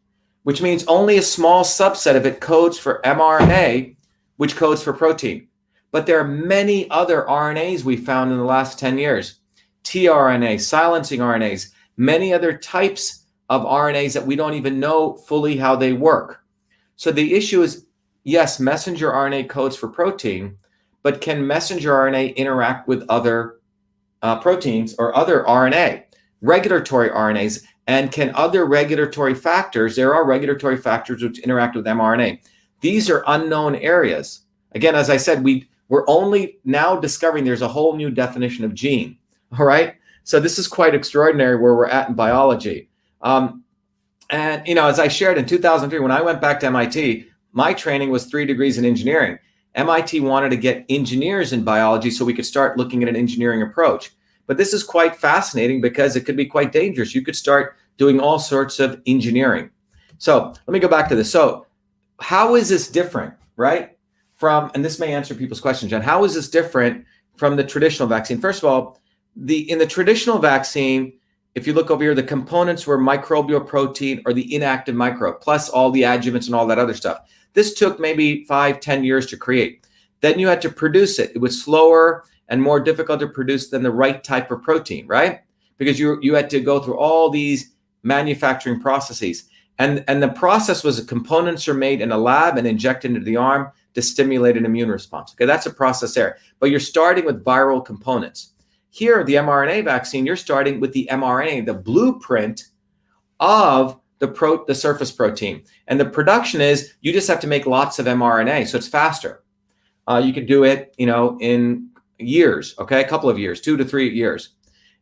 Which means only a small subset of it codes for mRNA, which codes for protein. But there are many other RNAs we found in the last 10 years. tRNA, silencing RNAs, many other types of RNAs that we don't even know fully how they work. So the issue is, yes, messenger RNA codes for protein, but can messenger RNA interact with other proteins or other RNA, regulatory RNAs, and can other regulatory factors, there are regulatory factors which interact with mRNA. These are unknown areas. Again, as I said, we're only now discovering there's a whole new definition of gene, all right? So this is quite extraordinary where we're at in biology. And, as I shared in 2003, when I went back to MIT, my training was 3 degrees in engineering. MIT wanted to get engineers in biology so we could start looking at an engineering approach. But this is quite fascinating because it could be quite dangerous. You could start doing all sorts of engineering. So let me go back to this. So how is this different, right? And this may answer people's questions, John. How is this different from the traditional vaccine? First of all, in the traditional vaccine, if you look over here, the components were microbial protein or the inactive microbe, plus all the adjuvants and all that other stuff. This took maybe 5-10 years to create. Then you had to produce it. It was slower and more difficult to produce than the right type of protein, right? Because you had to go through all these manufacturing processes. And the process was the components are made in a lab and injected into the arm to stimulate an immune response. Okay, that's a process there. But you're starting with viral components. Here, the mRNA vaccine, you're starting with the mRNA, the blueprint of the surface protein. And the production is, you just have to make lots of mRNA, so it's faster. You could do it, in years, okay? A couple of years, 2 to 3 years.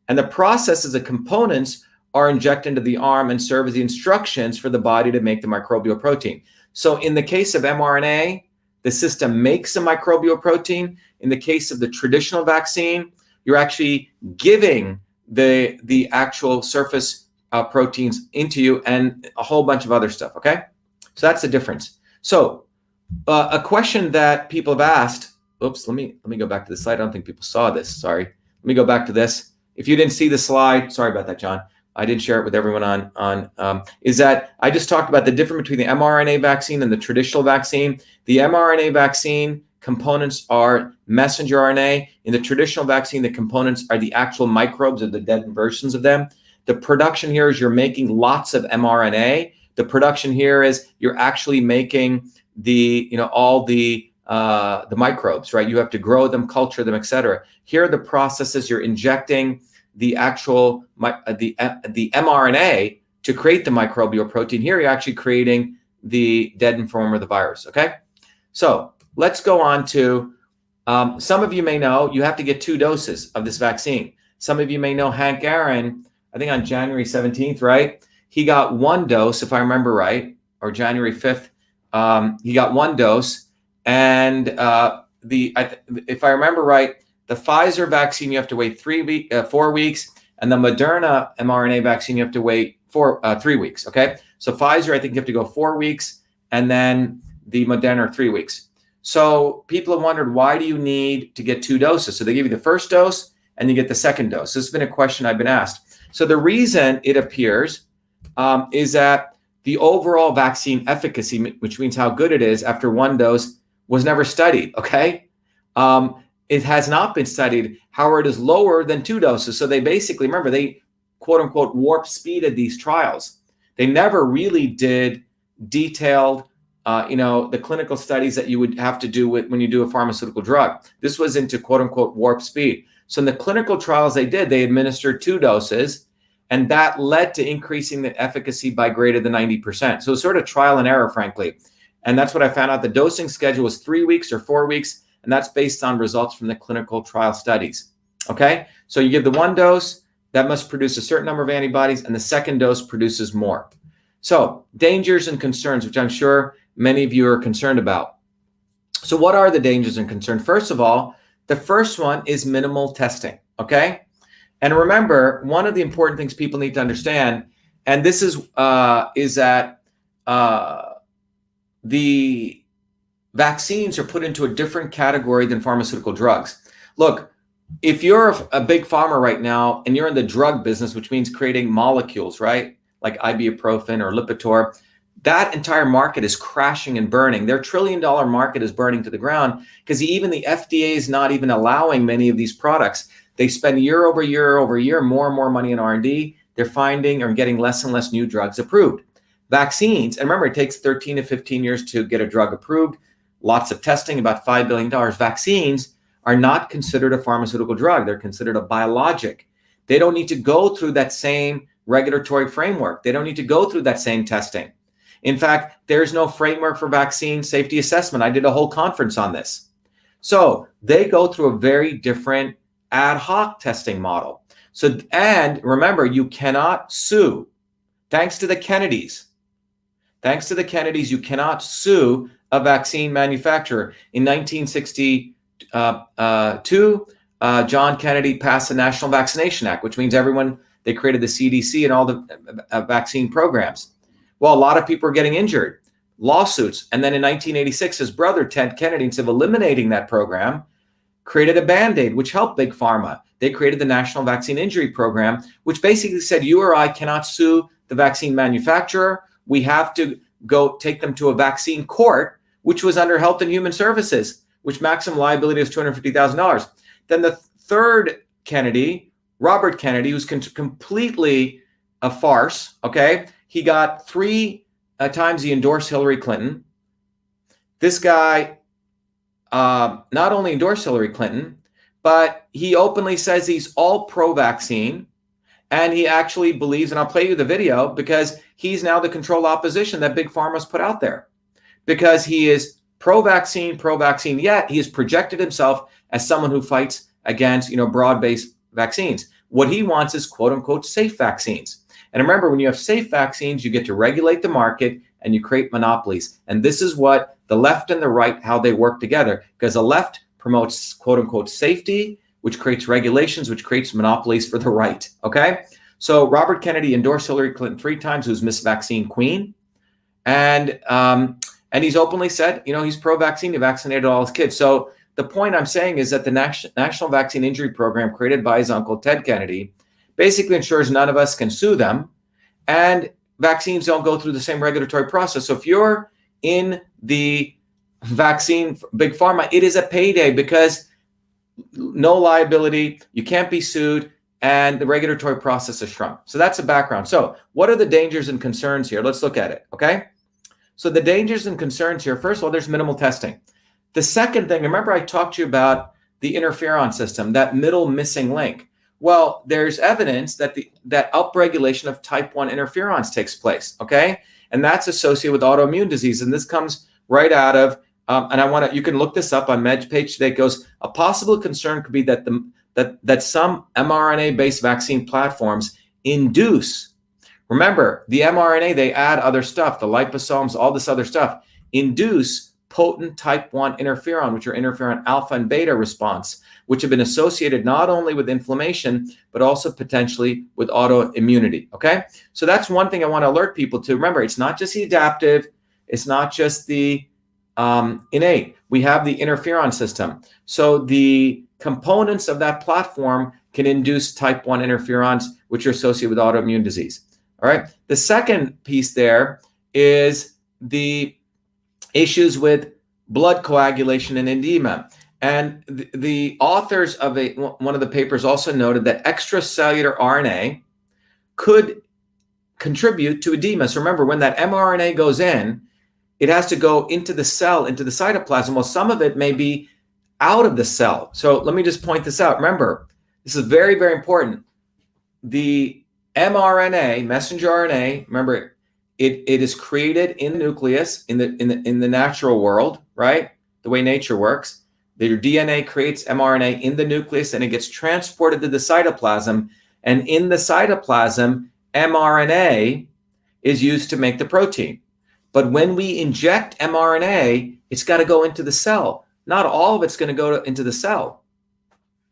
And the process is the components are injected into the arm and serve as the instructions for the body to make the microbial protein. So in the case of mRNA, the system makes a microbial protein. In the case of the traditional vaccine, you're actually giving the actual surface proteins into you and a whole bunch of other stuff, okay? So that's the difference. So a question that people have asked, oops, let me go back to the slide. I don't think people saw this, sorry. Let me go back to this. If you didn't see the slide, sorry about that, John. I didn't share it with everyone is that I just talked about the difference between the mRNA vaccine and the traditional vaccine. The mRNA vaccine components are messenger RNA. In the traditional vaccine, the components are the actual microbes or the dead versions of them. The production here is you're making lots of mRNA. The production here is you're actually making all the microbes, right? You have to grow them, culture them, etc. Here, the processes you're injecting the actual the mRNA to create the microbial protein. Here, you're actually creating the dead form of the virus. Okay, so let's go on to some of you may know you have to get 2 doses of this vaccine. Some of you may know Hank Aaron, I think on January 17th, right? He got 1 dose, if I remember right, or January 5th. He got 1 dose. And if I remember right, the Pfizer vaccine, you have to wait 4 weeks. And the Moderna mRNA vaccine, you have to wait 3 weeks, okay? So Pfizer, I think you have to go 4 weeks. And then the Moderna, 3 weeks. So people have wondered, why do you need to get 2 doses? So they give you the first dose and you get the second dose. This has been a question I've been asked. So the reason it appears is that the overall vaccine efficacy, which means how good it is after 1 dose, was never studied, okay? It has not been studied. However, it is lower than 2 doses. So they basically, remember, they quote unquote warp speeded these trials. They never really did detailed the clinical studies that you would have to do when you do a pharmaceutical drug. This was into quote unquote warp speed. So in the clinical trials they did, they administered 2 doses, and that led to increasing the efficacy by greater than 90%. So it's sort of trial and error, frankly. And that's what I found out. The dosing schedule was 3 weeks or 4 weeks, and that's based on results from the clinical trial studies. Okay, so you give the 1 dose, that must produce a certain number of antibodies, and the second dose produces more. So dangers and concerns, which I'm sure many of you are concerned about. So what are the dangers and concerns? First of all, the first one is minimal testing, okay? And remember, one of the important things people need to understand, and this is that the vaccines are put into a different category than pharmaceutical drugs. Look, if you're a big pharma right now and you're in the drug business, which means creating molecules, right? Like ibuprofen or Lipitor, that entire market is crashing and burning. Their $1 trillion market is burning to the ground because even the FDA is not even allowing many of these products. They spend year over year over year more and more money in R&D. They're finding or getting less and less new drugs approved. Vaccines, and remember, it takes 13 to 15 years to get a drug approved. Lots of testing, about $5 billion. Vaccines are not considered a pharmaceutical drug. They're considered a biologic. They don't need to go through that same regulatory framework. They don't need to go through that same testing. In fact, there's no framework for vaccine safety assessment. I did a whole conference on this. So they go through a very different ad hoc testing model. So, and remember, you cannot sue. Thanks to the Kennedys. Thanks to the Kennedys, you cannot sue a vaccine manufacturer. In 1962, John Kennedy passed the National Vaccination Act, which means they created the CDC and all the vaccine programs. Well, a lot of people are getting injured, lawsuits. And then in 1986, his brother, Ted Kennedy, instead of eliminating that program, created a Band-Aid, which helped Big Pharma. They created the National Vaccine Injury Program, which basically said you or I cannot sue the vaccine manufacturer. We have to go take them to a vaccine court, which was under Health and Human Services, which maximum liability is $250,000. Then the third Kennedy, Robert Kennedy, who's completely a farce, okay? He got 3 times he endorsed Hillary Clinton. This guy not only endorsed Hillary Clinton, but he openly says he's all pro-vaccine, and he actually believes, and I'll play you the video, because he's now the control opposition that Big Pharma's put out there. Because he is pro-vaccine, yet he has projected himself as someone who fights against, broad-based vaccines. What he wants is quote-unquote safe vaccines. And remember, when you have safe vaccines, you get to regulate the market and you create monopolies. And this is what the left and the right, how they work together, because the left promotes quote-unquote safety, which creates regulations, which creates monopolies for the right, okay? So Robert Kennedy endorsed Hillary Clinton 3 times, who's Miss Vaccine Queen. And he's openly said, he's pro-vaccine, he vaccinated all his kids. So the point I'm saying is that the National Vaccine Injury Program created by his uncle, Ted Kennedy, basically ensures none of us can sue them, and vaccines don't go through the same regulatory process. So if you're in the vaccine Big Pharma, it is a payday because no liability, you can't be sued, and the regulatory process is shrunk. So that's the background. So what are the dangers and concerns here? Let's look at it, okay? So the dangers and concerns here, first of all, there's minimal testing. The second thing, remember I talked to you about the interferon system, that middle missing link. Well, there's evidence that that upregulation of type 1 interferons takes place, okay? And that's associated with autoimmune disease. And this comes right out of, and you can look this up on MedPage today. It goes, a possible concern could be that that some mRNA-based vaccine platforms induce, remember, the mRNA, they add other stuff, the liposomes, all this other stuff, induce potent type 1 interferon, which are interferon alpha and beta response, which have been associated not only with inflammation, but also potentially with autoimmunity, okay? So that's one thing I want to alert people to. Remember, it's not just the adaptive, it's not just the innate. We have the interferon system. So the components of that platform can induce type 1 interferons, which are associated with autoimmune disease, all right? The second piece there is the issues with blood coagulation and edema. And the authors of one of the papers also noted that extracellular RNA could contribute to edema. So remember, when that mRNA goes in, it has to go into the cell, into the cytoplasm. Well, some of it may be out of the cell. So let me just point this out. Remember, this is very, very important. The mRNA, messenger RNA, remember, it is created in the nucleus in the natural world, right? The way nature works. Your DNA creates mRNA in the nucleus and it gets transported to the cytoplasm. And in the cytoplasm, mRNA is used to make the protein. But when we inject mRNA, it's got to go into the cell. Not all of it's going to go into the cell,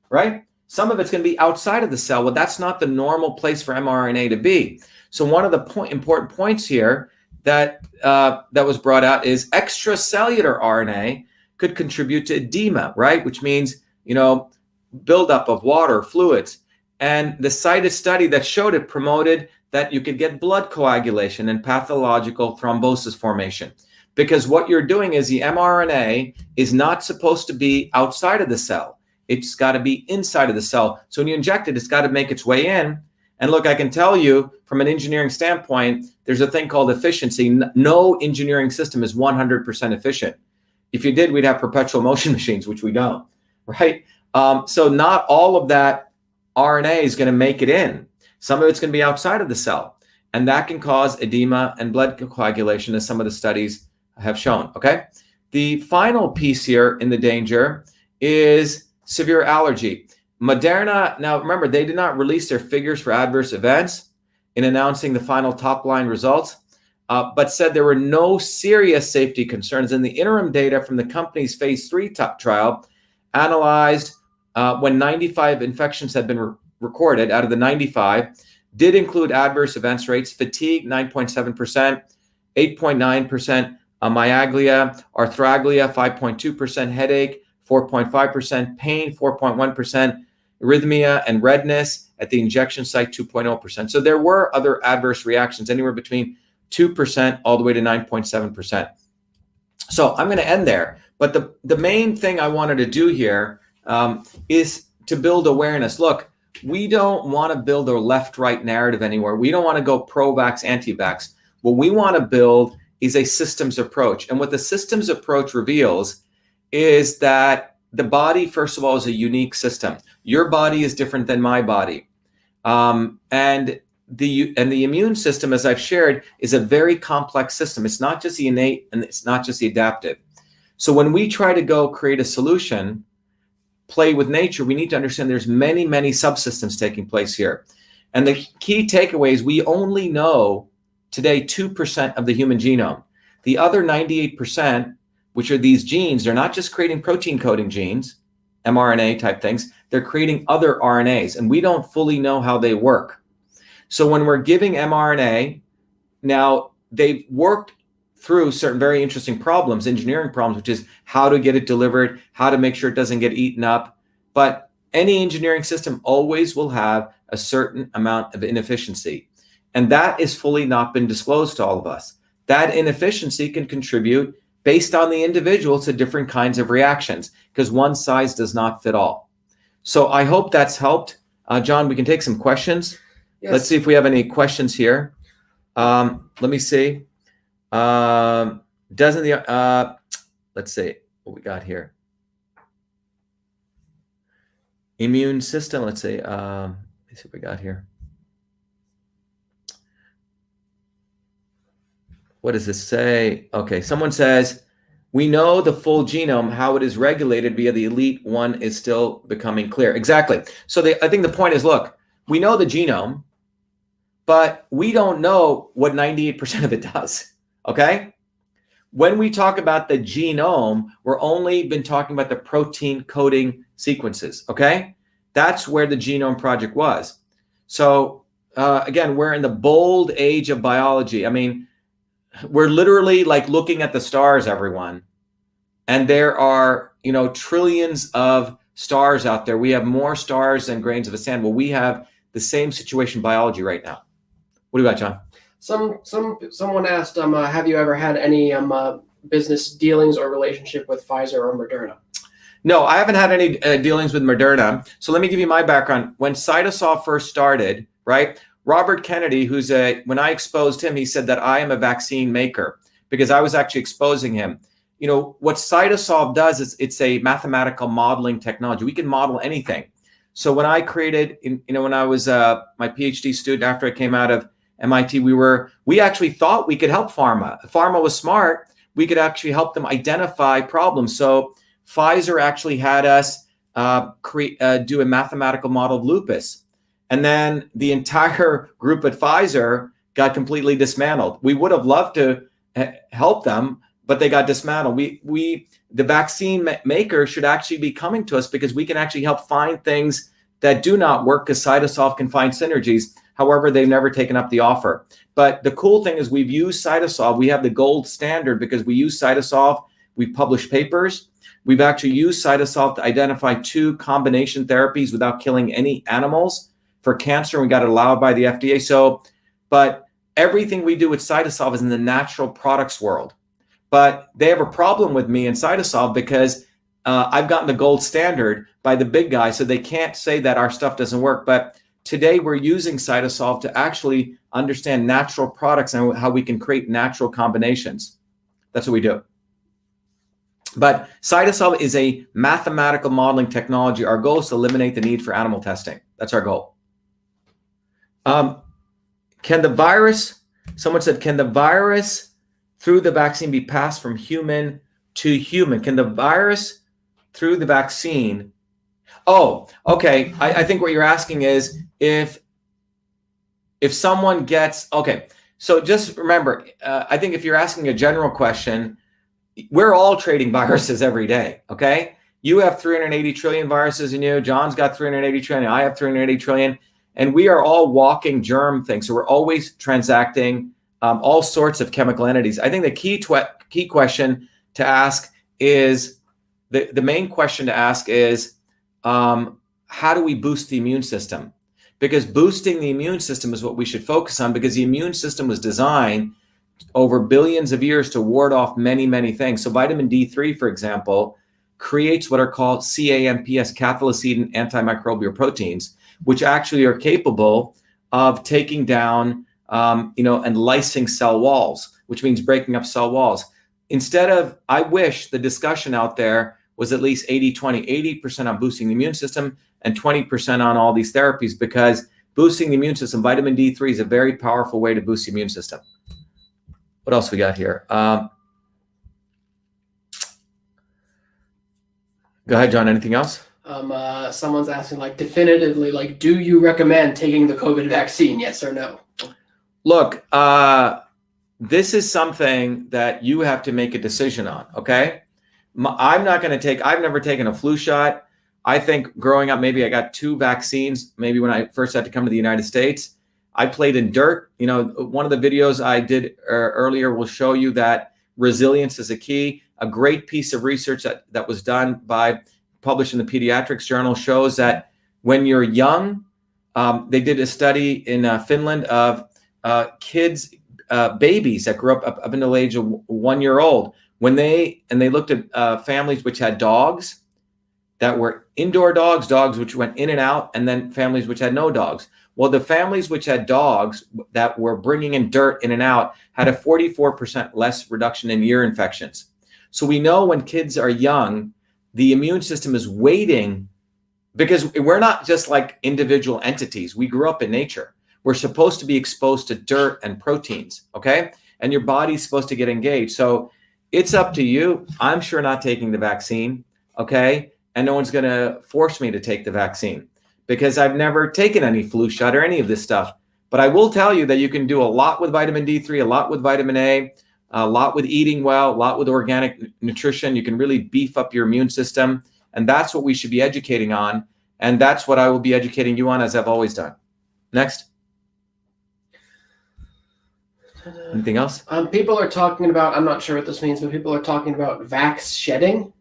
right? Some of it's going to be outside of the cell. Well, that's not the normal place for mRNA to be. So one of the important points here that was brought out is extracellular RNA could contribute to edema, right? Which means, buildup of water, fluids. And the CITES study that showed it promoted that you could get blood coagulation and pathological thrombosis formation. Because what you're doing is the mRNA is not supposed to be outside of the cell. It's got to be inside of the cell. So when you inject it, it's got to make its way in. And look, I can tell you from an engineering standpoint, there's a thing called efficiency. No engineering system is 100% efficient. If you did, we'd have perpetual motion machines, which we don't, right? So not all of that RNA is going to make it in. Some of it's going to be outside of the cell. And that can cause edema and blood coagulation, as some of the studies have shown, okay? The final piece here in the danger is severe allergy. Moderna, now remember, they did not release their figures for adverse events in announcing the final top-line results, but said there were no serious safety concerns. And the interim data from the company's phase 3 trial analyzed when 95 infections had been recorded out of the 95, did include adverse events rates: fatigue, 9.7%, 8.9%, myalgia, arthralgia, 5.2%, headache, 4.5%, pain, 4.1%, arrhythmia and redness at the injection site, 2.0%. So there were other adverse reactions, anywhere between 2% all the way to 9.7%. So I'm going to end there. But the main thing I wanted to do here is to build awareness. Look, we don't want to build a left-right narrative anywhere. We don't want to go pro-vax, anti-vax. What we want to build is a systems approach. And what the systems approach reveals is that the body, first of all, is a unique system. Your body is different than my body. And the immune system, as I've shared, is a very complex system. It's not just the innate and it's not just the adaptive. So when we try to go create a solution, play with nature, we need to understand there's many, many subsystems taking place here. And the key takeaway is we only know today 2% of the human genome. The other 98%, which are these genes, they're not just creating protein coding genes, mRNA type things, they're creating other RNAs, and we don't fully know how they work. So when we're giving mRNA, now they've worked through certain very interesting problems, engineering problems, which is how to get it delivered, how to make sure it doesn't get eaten up. But any engineering system always will have a certain amount of inefficiency. And that is fully not been disclosed to all of us. That inefficiency can contribute based on the individual to different kinds of reactions, because one size does not fit all. So I hope that's helped. John, we can take some questions. Yes. Let's see if we have any questions here. Let me see. Let's see what we got here. Immune system. Let's see. Let's see what we got here. What does this say? Okay, someone says, we know the full genome, how it is regulated via the elite one is still becoming clear. Exactly. So I think the point is, look, we know the genome, but we don't know what 98% of it does. Okay? When we talk about the genome, we're only been talking about the protein coding sequences. Okay? That's where the genome project was. So again, we're in the bold age of biology. I mean, we're literally like looking at the stars, everyone. And there are, trillions of stars out there. We have more stars than grains of sand. Well, we have the same situation in biology right now. What do you got, John? Someone asked, have you ever had any business dealings or relationship with Pfizer or Moderna? No, I haven't had any dealings with Moderna. So let me give you my background. When CytoSolve first started, right? Robert Kennedy, when I exposed him, he said that I am a vaccine maker because I was actually exposing him. You know, what CytoSolve does is it's a mathematical modeling technology. We can model anything. So when I created, when I was my PhD student after I came out of MIT, we actually thought we could help pharma. If pharma was smart, we could actually help them identify problems. So Pfizer actually had us do a mathematical model of lupus. And then the entire group at Pfizer got completely dismantled. We would have loved to help them, but they got dismantled. The vaccine maker should actually be coming to us because we can actually help find things that do not work, because CytoSolve can find synergies. However, they've never taken up the offer. But the cool thing is we've used CytoSolve. We have the gold standard because we use CytoSolve. We've published papers. We've actually used CytoSolve to identify 2 combination therapies without killing any animals for cancer. And we got it allowed by the FDA. So, but everything we do with CytoSolve is in the natural products world. But they have a problem with me in CytoSolve because I've gotten the gold standard by the big guy, so they can't say that our stuff doesn't work. But today we're using CytoSolve to actually understand natural products and how we can create natural combinations. That's what we do. But CytoSolve is a mathematical modeling technology. Our goal is to eliminate the need for animal testing. That's our goal. Can the virus, someone said, can the virus through the vaccine be passed from human to human? Can the virus through the vaccine? Oh, okay. I think what you're asking is if someone gets, okay. So just remember, I think if you're asking a general question, we're all trading viruses every day, okay? You have 380 trillion viruses in you. John's got 380 trillion. I have 380 trillion. And we are all walking germ things. So we're always transacting all sorts of chemical entities. I think the key question to ask is, the main question to ask is, how do we boost the immune system? Because boosting the immune system is what we should focus on, because the immune system was designed over billions of years to ward off many, many things. So vitamin D3, for example, creates what are called CAMPs, cathelicidin antimicrobial proteins, which actually are capable of taking down, and lysing cell walls, which means breaking up cell walls. Instead of, I wish the discussion out there was at least 80-20, 80% on boosting the immune system and 20% on all these therapies, because boosting the immune system, vitamin D3 is a very powerful way to boost the immune system. What else we got here? Go ahead, John. Anything else? Someone's asking, definitively, do you recommend taking the COVID vaccine? Yes or no? Look, this is something that you have to make a decision on, okay? I'm not going to take, I've never taken a flu shot. I think growing up, maybe I got 2 vaccines, maybe when I first had to come to the United States. I played in dirt. One of the videos I did earlier will show you that resilience is a key. A great piece of research that was done published in the Pediatrics Journal shows that when you're young, they did a study in Finland of kids, babies that grew up until the age of 1 year old. When they looked at families which had dogs that were indoor dogs which went in and out, and then families which had no dogs. Well, the families which had dogs that were bringing in dirt in and out had a 44% less reduction in ear infections. So we know when kids are young, the immune system is waiting, because we're not just like individual entities. We grew up in nature. We're supposed to be exposed to dirt and proteins, okay? And your body's supposed to get engaged. So it's up to you. I'm sure not taking the vaccine, okay? And no one's going to force me to take the vaccine, because I've never taken any flu shot or any of this stuff. But I will tell you that you can do a lot with vitamin D3, a lot with vitamin A, a lot with eating well, a lot with organic nutrition. You can really beef up your immune system. And that's what we should be educating on. And that's what I will be educating you on, as I've always done. Next. Anything else? People are talking about, I'm not sure what this means, but people are talking about vax shedding.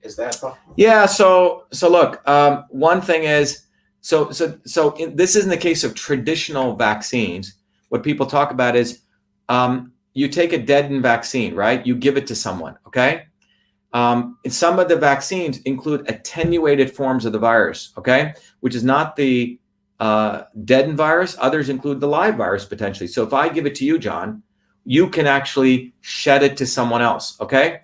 Is that possible? Yeah. So look, one thing is, this isn't the case of traditional vaccines. What people talk about is, you take a deadened vaccine, right? You give it to someone, okay? And some of the vaccines include attenuated forms of the virus, okay? Which is not the deadened virus. Others include the live virus potentially. So if I give it to you, John, you can actually shed it to someone else, okay?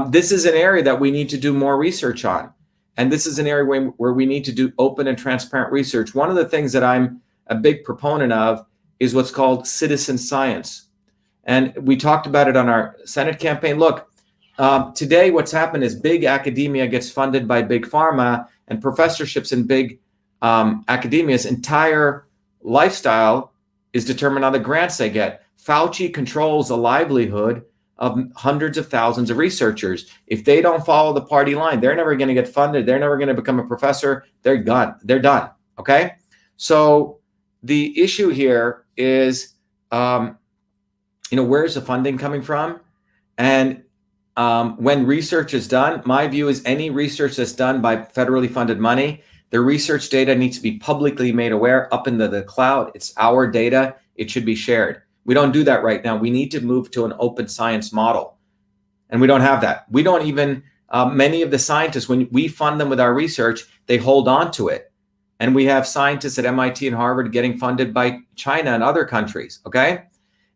This is an area that we need to do more research on. And this is an area where we need to do open and transparent research. One of the things that I'm a big proponent of is what's called citizen science. And we talked about it on our Senate campaign. Look, today what's happened is big academia gets funded by big pharma, and professorships in big academia's entire lifestyle is determined on the grants they get. Fauci controls the livelihood of hundreds of thousands of researchers. If they don't follow the party line, they're never going to get funded. They're never going to become a professor. They're gone. They're done. Okay. So the issue here is, where's the funding coming from? And when research is done, my view is any research that's done by federally funded money, the research data needs to be publicly made aware up into the cloud. It's our data. It should be shared. We don't do that right now. We need to move to an open science model. And we don't have that. We don't even, many of the scientists, when we fund them with our research, they hold on to it. And we have scientists at MIT and Harvard getting funded by China and other countries, okay?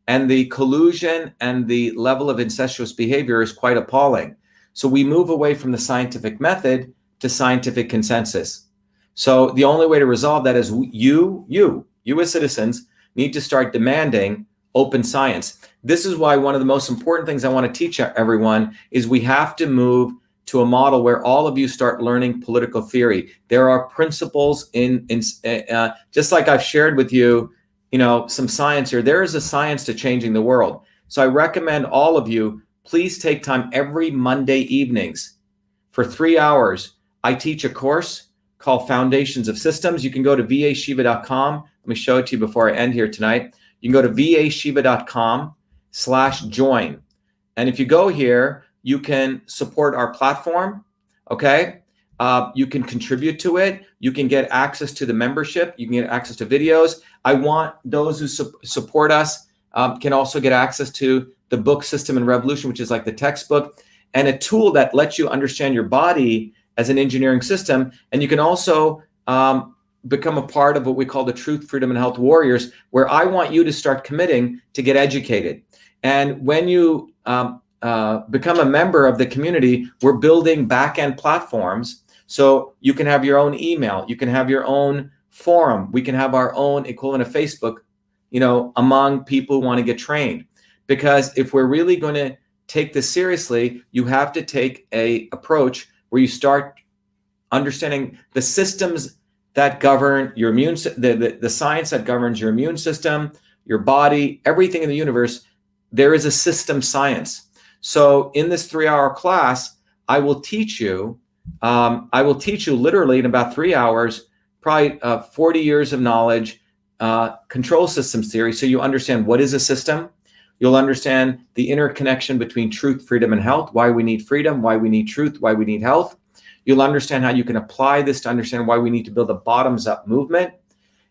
And the collusion and the level of incestuous behavior is quite appalling. So we move away from the scientific method to scientific consensus. So the only way to resolve that is you as citizens need to start demanding open science. This is why one of the most important things I want to teach everyone is we have to move to a model where all of you start learning political theory. There are principles in just like I've shared with you, some science here. There is a science to changing the world. So I recommend all of you, please take time every Monday evenings for 3 hours. I teach a course called Foundations of Systems. You can go to vashiva.com. Let me show it to you before I end here tonight. You can go to vashiva.com/join. And if you go here, you can support our platform, okay? You can contribute to it. You can get access to the membership. You can get access to videos. I want those who support us can also get access to the book System and Revolution, which is like the textbook, and a tool that lets you understand your body as an engineering system. And you can also become a part of what we call the Truth, Freedom, and Health Warriors, where I want you to start committing to get educated. And when you become a member of the community, we're building back-end platforms. So you can have your own email, you can have your own forum, we can have our own equivalent of Facebook, among people who want to get trained. Because if we're really going to take this seriously, you have to take a approach where you start understanding the systems that govern your the science that governs your immune system, your body, everything in the universe. There is a system science. So in this 3-hour class, I will teach you literally in about 3 hours, probably 40 years of knowledge, control systems theory. So you understand what is a system. You'll understand the interconnection between truth, freedom, and health, why we need freedom, why we need truth, why we need health. You'll understand how you can apply this to understand why we need to build a bottoms-up movement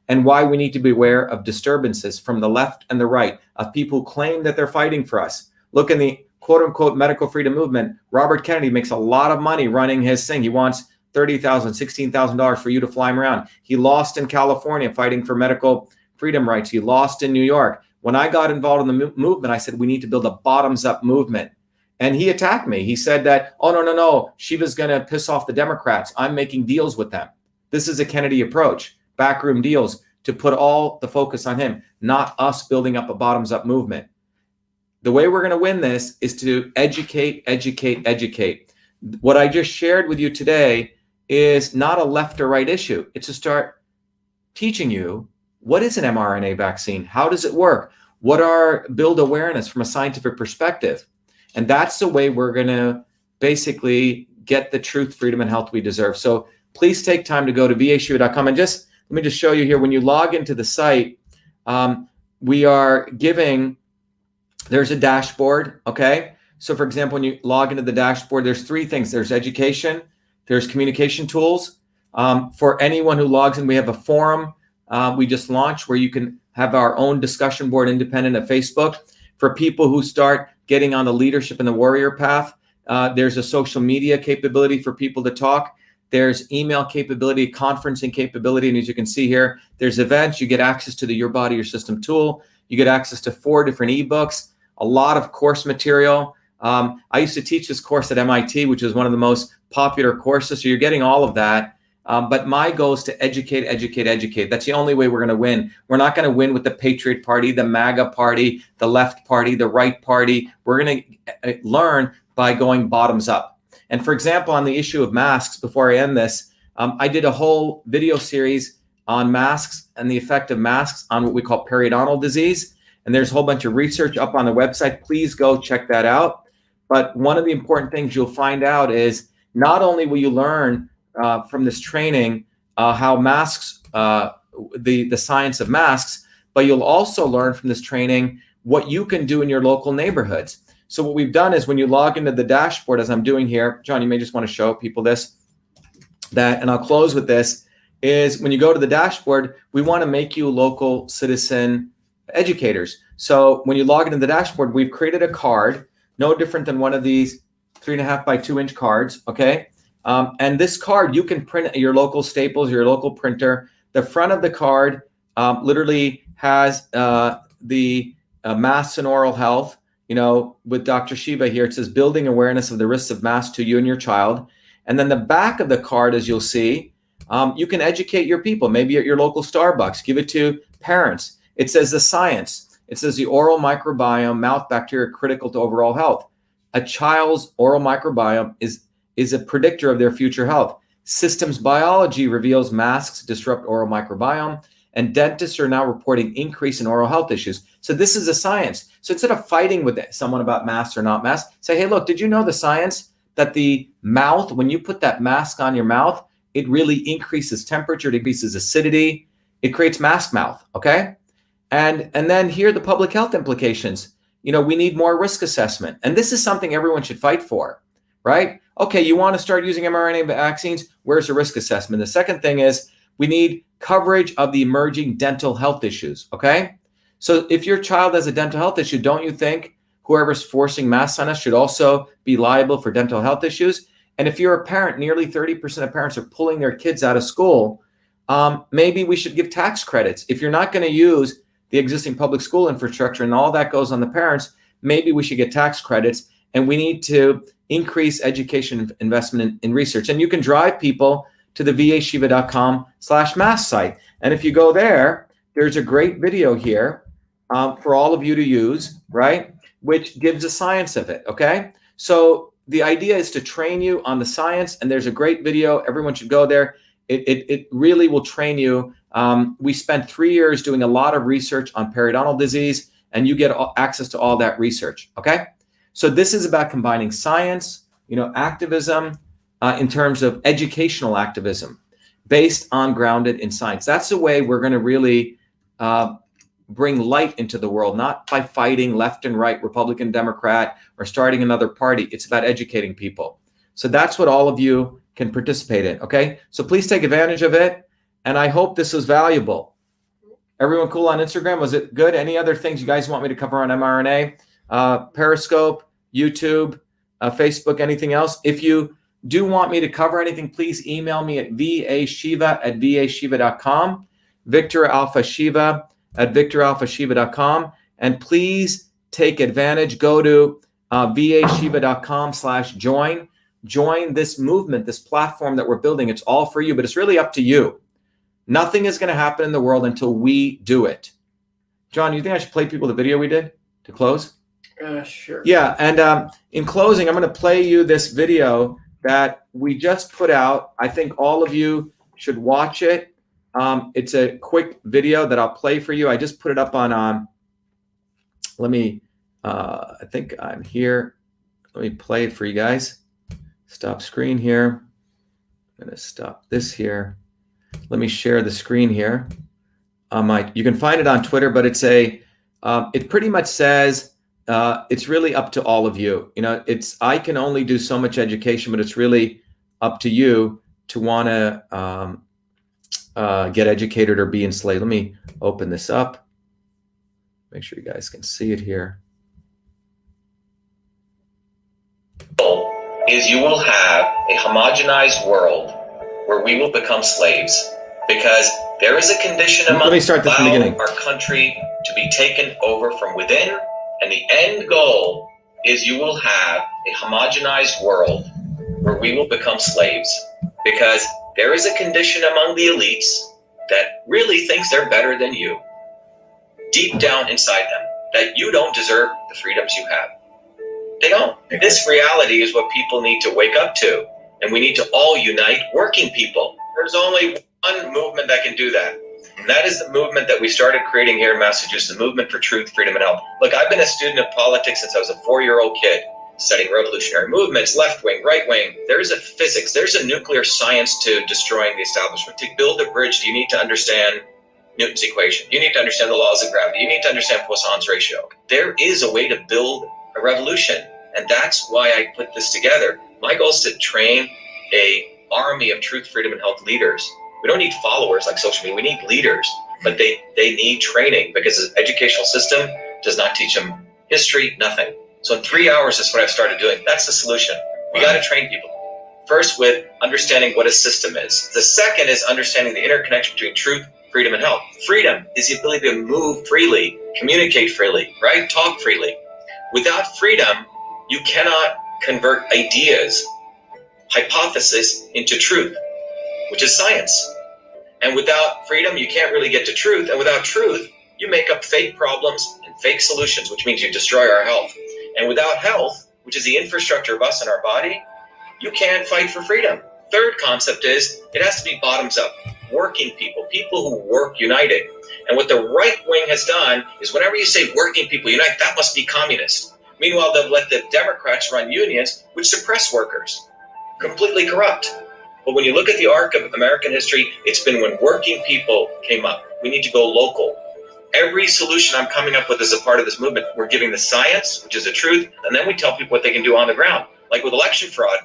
and why we need to be aware of disturbances from the left and the right of people who claim that they're fighting for us. Look, in the quote-unquote medical freedom movement, Robert Kennedy makes a lot of money running his thing. He wants $30,000, $16,000 for you to fly him around. He lost in California fighting for medical freedom rights. He lost in New York. When I got involved in the movement, I said, we need to build a bottoms-up movement. And he attacked me. He said that, oh, no, Shiva's going to piss off the Democrats. I'm making deals with them. This is a Kennedy approach, backroom deals, to put all the focus on him, not us building up a bottoms-up movement. The way we're going to win this is to educate, educate, educate. What I just shared with you today is not a left or right issue. It's to start teaching you what is an mRNA vaccine? How does it work? Build awareness from a scientific perspective. And that's the way we're going to basically get the truth, freedom, and health we deserve. So please take time to go to vashiva.com. And let me just show you here. When you log into the site, we are giving, there's a dashboard, okay? So for example, when you log into the dashboard, there's 3 things. There's education, there's communication tools. For anyone who logs in, we have a forum we just launched where you can have our own discussion board independent of Facebook. For people who start getting on the leadership and the warrior path, there's a social media capability for people to talk. There's email capability, conferencing capability. And as you can see here, there's events. You get access to the Your Body, Your System tool. You get access to 4 different ebooks. a lot of course material. I used to teach this course at MIT, which is one of the most popular courses. So you're getting all of that. But my goal is to educate, educate, educate. That's the only way we're going to win. We're not going to win with the Patriot Party, the MAGA Party, the left party, the right party. We're going to learn by going bottoms up. And for example, on the issue of masks, before I end this, I did a whole video series on masks and the effect of masks on what we call periodontal disease. And there's a whole bunch of research up on the website. Please go check that out. But one of the important things you'll find out is not only will you learn from this training how masks, the science of masks, but you'll also learn from this training what you can do in your local neighborhoods. So what we've done is when you log into the dashboard, as I'm doing here, John, you may just want to show people this, and I'll close with this, is when you go to the dashboard, we want to make you local citizen educators. So when you log into the dashboard, we've created a card, no different than one of these 3.5 by 2 inch cards, okay? And this card, you can print at your local Staples, your local printer. The front of the card literally has the masks and oral health. You know, with Dr.SHIVA here, it says building awareness of the risks of masks to you and your child. And then the back of the card, as you'll see, you can educate your people, maybe at your local Starbucks, give it to parents. It says the science. It says the oral microbiome, mouth bacteria critical to overall health. A child's oral microbiome is a predictor of their future health. Systems biology reveals masks disrupt oral microbiome, and dentists are now reporting increase in oral health issues. So this is a science. So instead of fighting with someone about masks or not masks, say, hey, look, did you know the science that the mouth, when you put that mask on your mouth, it really increases temperature, it increases acidity, it creates mask mouth, okay? And then here are the public health implications. You know, we need more risk assessment. And this is something everyone should fight for, right? Okay, you want to start using mRNA vaccines, where's the risk assessment? The second thing is we need coverage of the emerging dental health issues, okay? So if your child has a dental health issue, don't you think whoever's forcing masks on us should also be liable for dental health issues? And if you're a parent, nearly 30% of parents are pulling their kids out of school. Maybe we should give tax credits. If you're not going to use the existing public school infrastructure and all that goes on the parents, maybe we should get tax credits, and we need to increase education investment in research. And you can drive people to the vashiva.com/mask site. And if you go there, there's a great video here for all of you to use, right? Which gives the science of it, okay? So the idea is to train you on the science, and there's a great video. Everyone should go there. It really will train you. We spent 3 years doing a lot of research on periodontal disease, and you get access to all that research, okay? So this is about combining science, you know, activism in terms of educational activism based on grounded in science. That's the way we're going to really bring light into the world, not by fighting left and right, Republican, Democrat, or starting another party. It's about educating people. So that's what all of you can participate in, okay? So please take advantage of it, and I hope this was valuable. Everyone cool on Instagram? Was it good? Any other things you guys want me to cover on mRNA? Periscope, YouTube, Facebook, anything else? If you do want me to cover anything, please email me at vashiva@vashiva.com, Victor Alpha Shiva @victoralphashiva.com, and please take advantage. Go to vashiva.com/join. Join this movement, this platform that we're building. It's all for you, but it's really up to you. Nothing is going to happen in the world until we do it. John, you think I should play people the video we did to close? Sure. Yeah, and in closing, I'm going to play you this video that we just put out. I think all of you should watch it. It's a quick video that I'll play for you. I just put it up on, let me, I think I'm here. Let me play it for you guys. Stop screen here. I'm going to stop this here. Let me share the screen here. You can find it on Twitter, but it's it pretty much says, it's really up to all of you. You know, I can only do so much education, but it's really up to you to want to get educated or be enslaved. Let me open this up. Make sure you guys can see it here. Is you will have a homogenized world where we will become slaves, because there is a condition among our country to be taken over from within And the end goal is you will have a homogenized world where we will become slaves, because there is a condition among the elites that really thinks they're better than you, deep down inside them, that you don't deserve the freedoms you have. They don't. This reality is what people need to wake up to, and we need to all unite working people. There's only one movement that can do that, and that is the movement that we started creating here in Massachusetts, the movement for truth, freedom, and health. Look, I've been a student of politics since I was a 4-year-old kid, studying revolutionary movements, left wing, right wing. There's a physics, there's a nuclear science to destroying the establishment. To build a bridge, you need to understand Newton's equation. You need to understand the laws of gravity. You need to understand Poisson's ratio. There is a way to build a revolution, and that's why I put this together. My goal is to train a army of truth, freedom, and health leaders. We don't need followers like social media. We need leaders, but they need training, because the educational system does not teach them history, nothing. So in 3 hours, that's what I've started doing. That's the solution. We got to train people. First, with understanding what a system is. The second is understanding the interconnection between truth, freedom, and health. Freedom is the ability to move freely, communicate freely, right? Talk freely. Without freedom, you cannot convert ideas, hypothesis into truth, which is science. And without freedom, you can't really get to truth. And without truth, you make up fake problems and fake solutions, which means you destroy our health. And without health, which is the infrastructure of us and our body, you can't fight for freedom. Third concept is it has to be bottoms up. Working people, people who work united. And what the right wing has done is whenever you say working people unite, that must be communist. Meanwhile, they'll let the Democrats run unions, which suppress workers. Completely corrupt. But when you look at the arc of American history, it's been when working people came up. We need to go local. Every solution I'm coming up with as a part of this movement, we're giving the science, which is the truth, and then we tell people what they can do on the ground. Like with election fraud,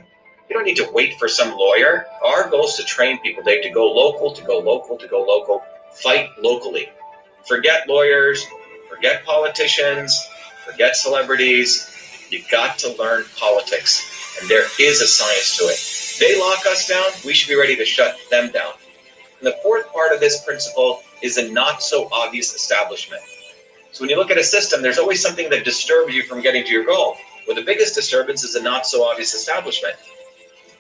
you don't need to wait for some lawyer. Our goal is to train people. They have to go local, to go local, to go local. Fight locally. Forget lawyers, forget politicians, forget celebrities. You've got to learn politics, and there is a science to it. They lock us down, we should be ready to shut them down. And the fourth part of this principle is a not so obvious establishment. So when you look at a system, there's always something that disturbs you from getting to your goal. Well, the biggest disturbance is a not so obvious establishment,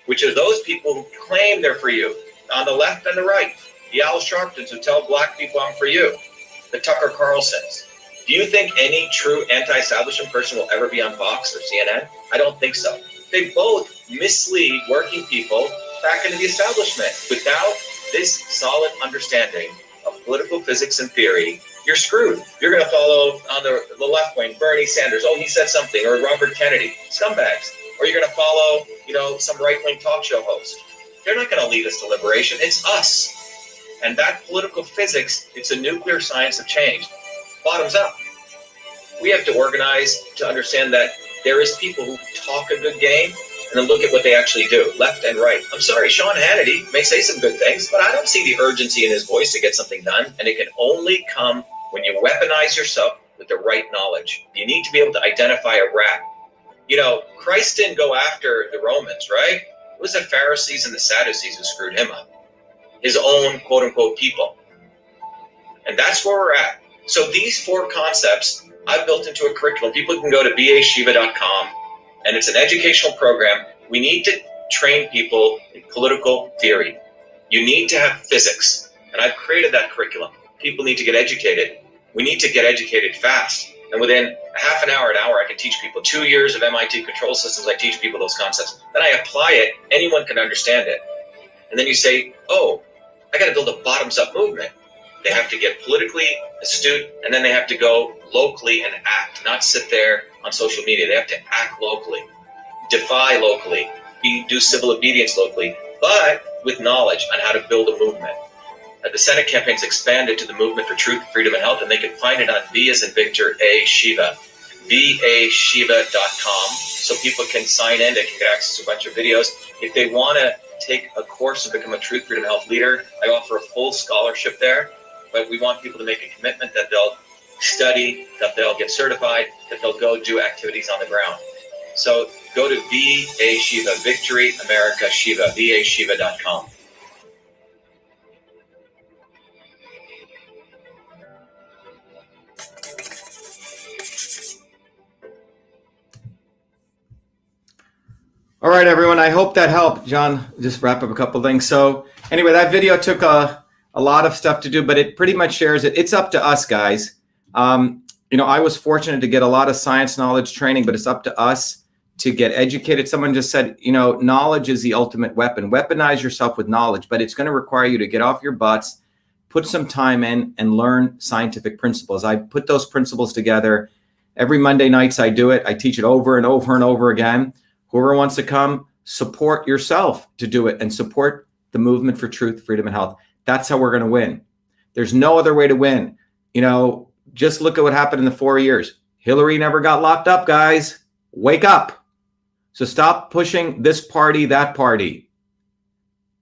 which are those people who claim they're for you, on the left and the right. The Al Sharptons who tell black people I'm for you. The Tucker Carlsons. Do you think any true anti-establishment person will ever be on Fox or CNN? I don't think so. They both mislead working people back into the establishment. Without this solid understanding of political physics and theory, you're screwed. You're going to follow on the left wing, Bernie Sanders. Oh, he said something. Or Robert Kennedy. Scumbags. Or you're going to follow, some right-wing talk show host. They're not going to lead us to liberation. It's us. And that political physics, it's a nuclear science of change. Bottoms up. We have to organize to understand that there is people who talk a good game and then look at what they actually do, left and right. I'm sorry, Sean Hannity may say some good things, but I don't see the urgency in his voice to get something done. And it can only come when you weaponize yourself with the right knowledge. You need to be able to identify a rat. Christ didn't go after the Romans, right? It was the Pharisees and the Sadducees who screwed him up. His own quote-unquote people. And that's where we're at. So these 4 concepts I've built into a curriculum. People can go to bashiva.com, and it's an educational program. We need to train people in political theory. You need to have physics, and I've created that curriculum. People need to get educated. We need to get educated fast. And within a half an hour, I can teach people. 2 years of MIT control systems, I teach people those concepts. Then I apply it. Anyone can understand it. And then you say, oh, I got to build a bottoms-up movement. They have to get politically astute, and then they have to go locally and act, not sit there on social media. They have to act locally, defy locally, do civil obedience locally, but with knowledge on how to build a movement. The Senate campaign's expanded to the Movement for Truth, Freedom, and Health, and they can find it on V as in Victor, A, Shiva, vashiva.com, so people can sign in. They can get access to a bunch of videos. If they want to take a course and become a Truth, Freedom, and Health leader, I offer a full scholarship there, but we want people to make a commitment that they'll study, that they'll get certified, that they'll go do activities on the ground. So go to VA Shiva, Victory America Shiva, vashiva.com. All right, everyone. I hope that helped. John, just wrap up a couple things. So anyway, that video took a lot of stuff to do, but it pretty much shares it. It's up to us, guys. I was fortunate to get a lot of science knowledge training, but it's up to us to get educated. Someone just said, knowledge is the ultimate weapon. Weaponize yourself with knowledge, but it's going to require you to get off your butts, put some time in, and learn scientific principles. I put those principles together. Every Monday nights I do it. I teach it over and over and over again. Whoever wants to come, support yourself to do it and support the movement for truth, freedom, and health. That's how we're going to win. There's no other way to win. Just look at what happened in the 4 years. Hillary never got locked up, guys. Wake up. So stop pushing this party, that party.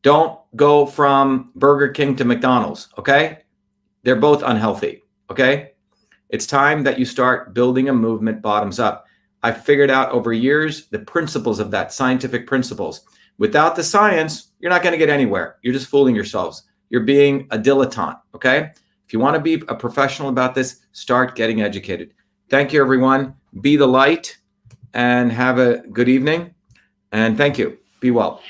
Don't go from Burger King to McDonald's, okay? They're both unhealthy, okay? It's time that you start building a movement bottoms up. I've figured out over years the principles of that, scientific principles. Without the science, you're not going to get anywhere. You're just fooling yourselves. You're being a dilettante, okay? If you want to be a professional about this, start getting educated. Thank you, everyone. Be the light and have a good evening. And thank you. Be well.